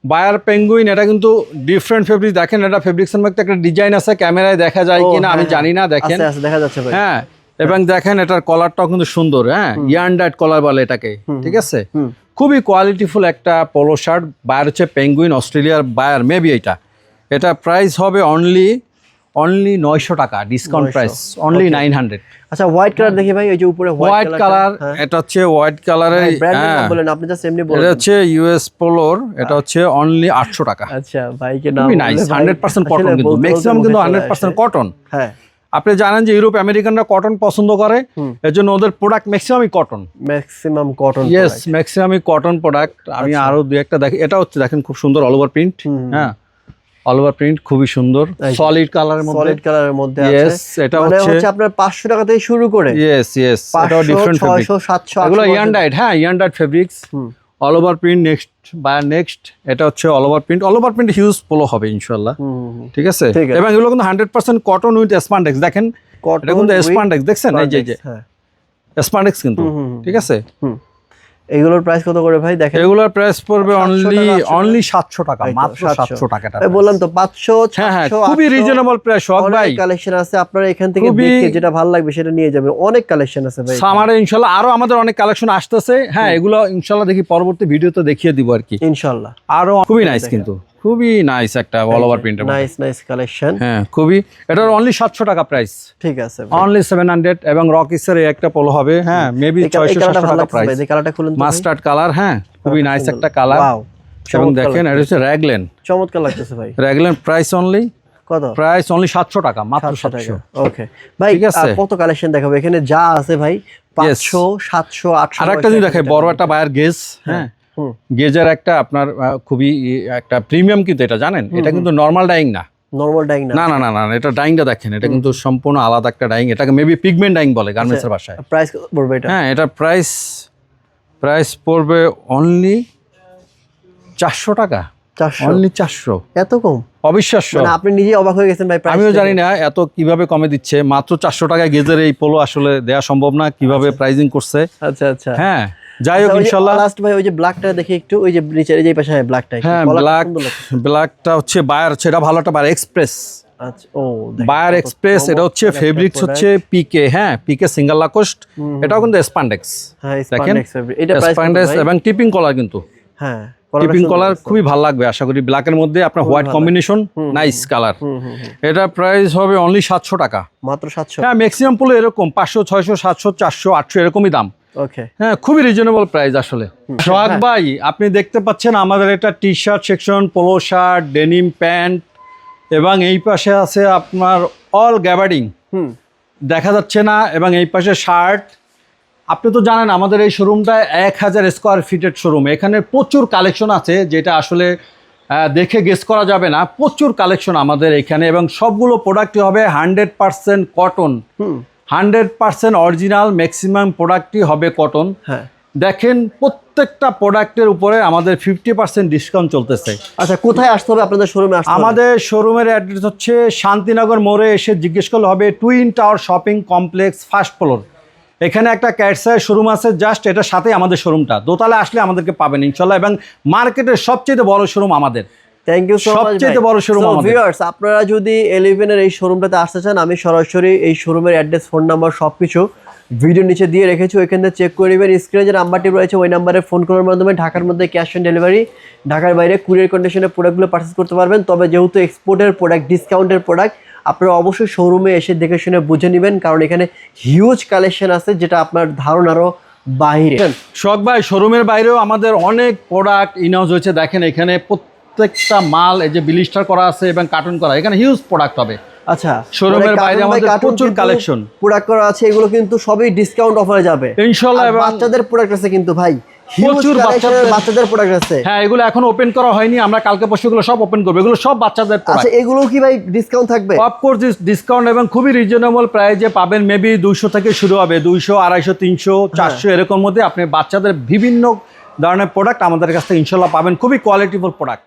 buyer penguin. এটা কিন্তু ডিফারেন্ট ফেব্রিক। দেখেন, এটা ফেব্রিক্সের মধ্যে একটা ডিজাইন আছে, ক্যামেরায় দেখা যায় কিনা আমি জানি না। দেখেন, দেখা যাচ্ছে ভাই। হ্যাঁ, এবং দেখেন এটার কলারটাও কিন্তু সুন্দর। হ্যাঁ, ইয়ার্ন কলার বলে এটাকে। ঠিক আছে, খুবই কোয়ালিটিফুল একটা পোলো শার্ট। বায়ার হচ্ছে পেঙ্গুইন, অস্ট্রেলিয়ার বায়ার মেবি। এটা প্রাইস হবে অনলি 900 টাকা। Discount price only 900। আচ্ছা, হোয়াইট কালার দেখি ভাই, ওই যে উপরে হোয়াইট কালার। এটা হচ্ছে হোয়াইট কালারের। ব্র্যান্ডের নাম বলেন, আপনি জাস্ট এমনি বলেন। এটা হচ্ছে ইউএস পোলোর। এটা হচ্ছে অনলি 800 টাকা। আচ্ছা, ভাইকে নাম খুবই নাইস। 100% কটন কিন্তু, ম্যাক্সিমাম কিন্তু 100% কটন। হ্যাঁ, আপনি জানেন যে ইউরোপ আমেরিকানরা কটন পছন্দ করে, এজন্য ওদের প্রোডাক্ট ম্যাক্সিমামই কটন। Maximum cotton. ইয়েস, ম্যাক্সিমামই কটন প্রোডাক্ট। আমি আরো দু একটা দেখি। এটা হচ্ছে দেখেন খুব সুন্দর অল ওভার প্রিন্ট। হ্যাঁ, অল ওভার প্রিন্ট খুবই সুন্দর, সলিড কালারের মধ্যে আছে। ইয়েস, এটা হচ্ছে আপনার 500 টাকা থেকে শুরু করে। ইয়েস, এটাও ডিফারেন্ট ফেব্রিক। 600 700 এগুলো ইয়ার্ন ডাইড। হ্যাঁ, yarn died fabrics. All over print. Next এটা হচ্ছে all over print huge polo হবে ইনশাআল্লাহ। ঠিক আছে, এবং এগুলো কিন্তু 100% কটন উইথ স্পান্ডেক্স। দেখেন, এটা কিন্তু স্পান্ডেক্স, দেখছেন এই যে স্পান্ডেক্স কিন্তু। ঠিক আছে, এগুলোর প্রাইস কত করে ভাই? দেখেন, এগুলোর প্রাইস পড়বে অনলি 700 টাকা। মাত্র 700 টাকা। বললাম তো 500 হ্যাঁ, খুবই রিজনেবল প্রাইস সোহাগ ভাই। কালেকশন আছে, আপনারা এখান থেকে দেখে যেটা ভালো লাগবে সেটা নিয়ে যাবেন। অনেক কালেকশন আছে ভাই সামারে ইনশাআল্লাহ। আরো আমাদের অনেক কালেকশন আসতেছে। হ্যাঁ, এগুলো ইনশাআল্লাহ দেখি পরবর্তী ভিডিওতে দেখিয়ে দিব আর কি ইনশাআল্লাহ। আরো খুবই নাইস, কিন্তু খুবই নাইস একটা অল ওভার প্রিন্টের। Nice collection. হ্যাঁ, খুবই। এটার অনলি 700 টাকা প্রাইস। ঠিক আছে, অনলি 700। এবং রকিসের এই একটা পোলো হবে। হ্যাঁ, মেবি 600 টাকা প্রাইস। এই কালারটা খুলুন তো, মাস্টার্ড কালার। হ্যাঁ, খুবই নাইস একটা কালার। ওয়াও, এবং দেখেন এটা হচ্ছে র্যাগলেন। চমৎকার লাগতেছে ভাই। র্যাগলেন প্রাইস অনলি কত? প্রাইস অনলি 700 টাকা, মাত্র 700। ওকে ভাই, কত কালেকশন দেখাবো এখানে যা আছে ভাই? 500 700 800। আরেকটা জিনিস দেখাই, বড় একটা বায়ার গেজ। হ্যাঁ, গেজের একটা আপনার খুবই একটা প্রিমিয়াম, কিন্তু এটা জানেন, এটা কিন্তু নরমাল ডাইং না। নরমাল ডাইং না? না, এটা ডাইংটা দেখেন, এটা কিন্তু সম্পূর্ণ আলাদা একটা ডাইং। এটাকে মেবি পিগমেন্ট ডাইং বলে গার্মেন্টসের ভাষায়। প্রাইস কত পড়বে এটা? হ্যাঁ, এটা প্রাইস পড়বে অনলি 400 টাকা। 400? অনলি 400। এত কম? অবিশ্বাস্য। মানে আপনি নিজেই অবাক হয়ে গেছেন ভাই। আমিও জানি না এত কিভাবে কমে দিচ্ছে। মাত্র 400 টাকায় গেজের এই পোলো আসলে দেয়া সম্ভব না, কিভাবে প্রাইজিং করছে। আচ্ছা। হ্যাঁ, যাই হোক ইনশাআল্লাহ। লাস্ট ভাই, ওই যে ব্ল্যাকটা দেখি একটু, ওই যে নিচের এই পাশে। হ্যাঁ, ব্ল্যাকটা। হ্যাঁ, ব্ল্যাকটা হচ্ছে বায়ার, হচ্ছে এটা ভালো একটা বায়ার এক্সপ্রেস। আচ্ছা, ও বায়ার এক্সপ্রেস। এটা হচ্ছে ফেব্রিক্স হচ্ছে পিকে। হ্যাঁ, পিকে সিঙ্গেল লাকোস্ট। এটাও কিন্তু স্পান্ডেক্স। হ্যাঁ, দেখেন, এটা স্পান্ডেক্স এবং টিপিং কলার কিন্তু। হ্যাঁ, টিপিং কলার খুবই ভালো লাগবে আশা করি। ব্ল্যাকের মধ্যে আপনার হোয়াইট কম্বিনেশন, নাইস কালার। এটা প্রাইস হবে অনলি 700 টাকা। মাত্র 700? হ্যাঁ, ম্যাক্সিমাম পোলো এরকম 500 600 700 400 800 এরকমই দাম। ওকে, হ্যাঁ, খুবই রিজনেবল প্রাইস আসলে। সোহাগ ভাই, আপনি দেখতে পাচ্ছেন আমাদের একটা T shirt section, polo shirt, denim pant এবং এই পাশে আছে আপনার অল গ্যাবার্ডিং, দেখা যাচ্ছে না, এবং এই পাশে শার্ট। আপনি তো জানেন আমাদের এই শোরুমটা 1000 স্কোয়ার ফিটের শোরুম, এখানে প্রচুর কালেকশন আছে যেটা আসলে দেখে গেস করা যাবে না। প্রচুর কালেকশন আমাদের এখানে, এবং সবগুলো প্রোডাক্টই হবে 100% কটন, 100% অরিজিনাল, ম্যাক্সিমাম প্রোডাক্টই হবে কটন। হ্যাঁ, দেখেন প্রত্যেকটা প্রোডাক্টের উপরে আমাদের 50% ডিসকাউন্ট চলতেছে। আচ্ছা কোথায় আসতে হবে আপনাদের শোরুমে? আসতে হবে আমাদের শোরুমের অ্যাড্রেস হচ্ছে শান্তিনগর মোড়ে এসে জিজ্ঞেস করলে হবে, twin tower shopping complex, first floor. এখানে একটা ক্যাটসের শোরুম আছে, জাস্ট এটার সাথেই আমাদের শোরুমটা, দোতলায় আসলে আমাদেরকে পাবেন ইনশাল্লাহ, এবং মার্কেটের সবচেয়ে বড় শোরুম আমাদের। Thank you so much. সবচেয়ে বড় শোরুম আমাদের। ভিউয়ার্স, আপনারা যদি 11 এর এই শোরুমটাতে আসতে চান, আমি সরাসরি এই শোরুমের অ্যাড্রেস, ফোন নাম্বার সবকিছু ভিডিও নিচে দিয়ে রেখেছি, ওইখান থেকে চেক করে নেবেন। স্ক্রিনে যে নাম্বারটি রয়েছে ওই নাম্বারে ফোন করার মাধ্যমে ঢাকার মধ্যে ক্যাশ অন ডেলিভারি, ঢাকার বাইরে কুরিয়ার কন্ডিশনে প্রোডাক্টগুলো পারচেস করতে পারবেন। তবে যেহেতু এক্সপোর্টের প্রোডাক্ট, ডিসকাউন্টের প্রোডাক্ট, আপনারা অবশ্যই শোরুমে এসে দেখে শুনে বুঝে নেবেন, কারণ এখানে হিউজ কালেকশন আছে যেটা আপনার ধারণারও বাইরে। শখ ভাই, শোরুমের বাইরেও আমাদের অনেক প্রোডাক্ট ইনহাউস হয়েছে। দেখেন এখানে প্রত্যেকটা মাল এই যে বিলিস্টার করা আছে এবং কার্টুন করা, এখানে হিউজ প্রোডাক্ট হবে। আচ্ছা, শোরুমের বাইরে আমাদের প্রচুর কালেকশন, প্রোডাক্ট করা আছে, এগুলো কিন্তু সবই ডিসকাউন্ট অফারে যাবে ইনশাআল্লাহ। এবং বাচ্চাদের প্রোডাক্ট আছে কিন্তু ভাই, প্রচুর বাচ্চাদের প্রোডাক্ট আছে। হ্যাঁ, এগুলো এখন ওপেন করা হয়নি, আমরা কালকে পরশু এগুলো সব ওপেন করব। এগুলো সব বাচ্চাদের প্রোডাক্ট। আচ্ছা, এগুলো কি ভাই ডিসকাউন্ট থাকবে? অফকোর্স ডিসকাউন্ট, এবং খুবই রিজনেবল প্রাইসে পাবেন। মেবি 200 থেকে শুরু হবে, 200, 250, 300, 400 এরকম মধ্যে আপনি বাচ্চাদের বিভিন্ন ধরনের প্রোডাক্ট আমাদের কাছ থেকে ইনশাল্লাহ পাবেন, খুবই কোয়ালিটিফুল প্রোডাক্ট।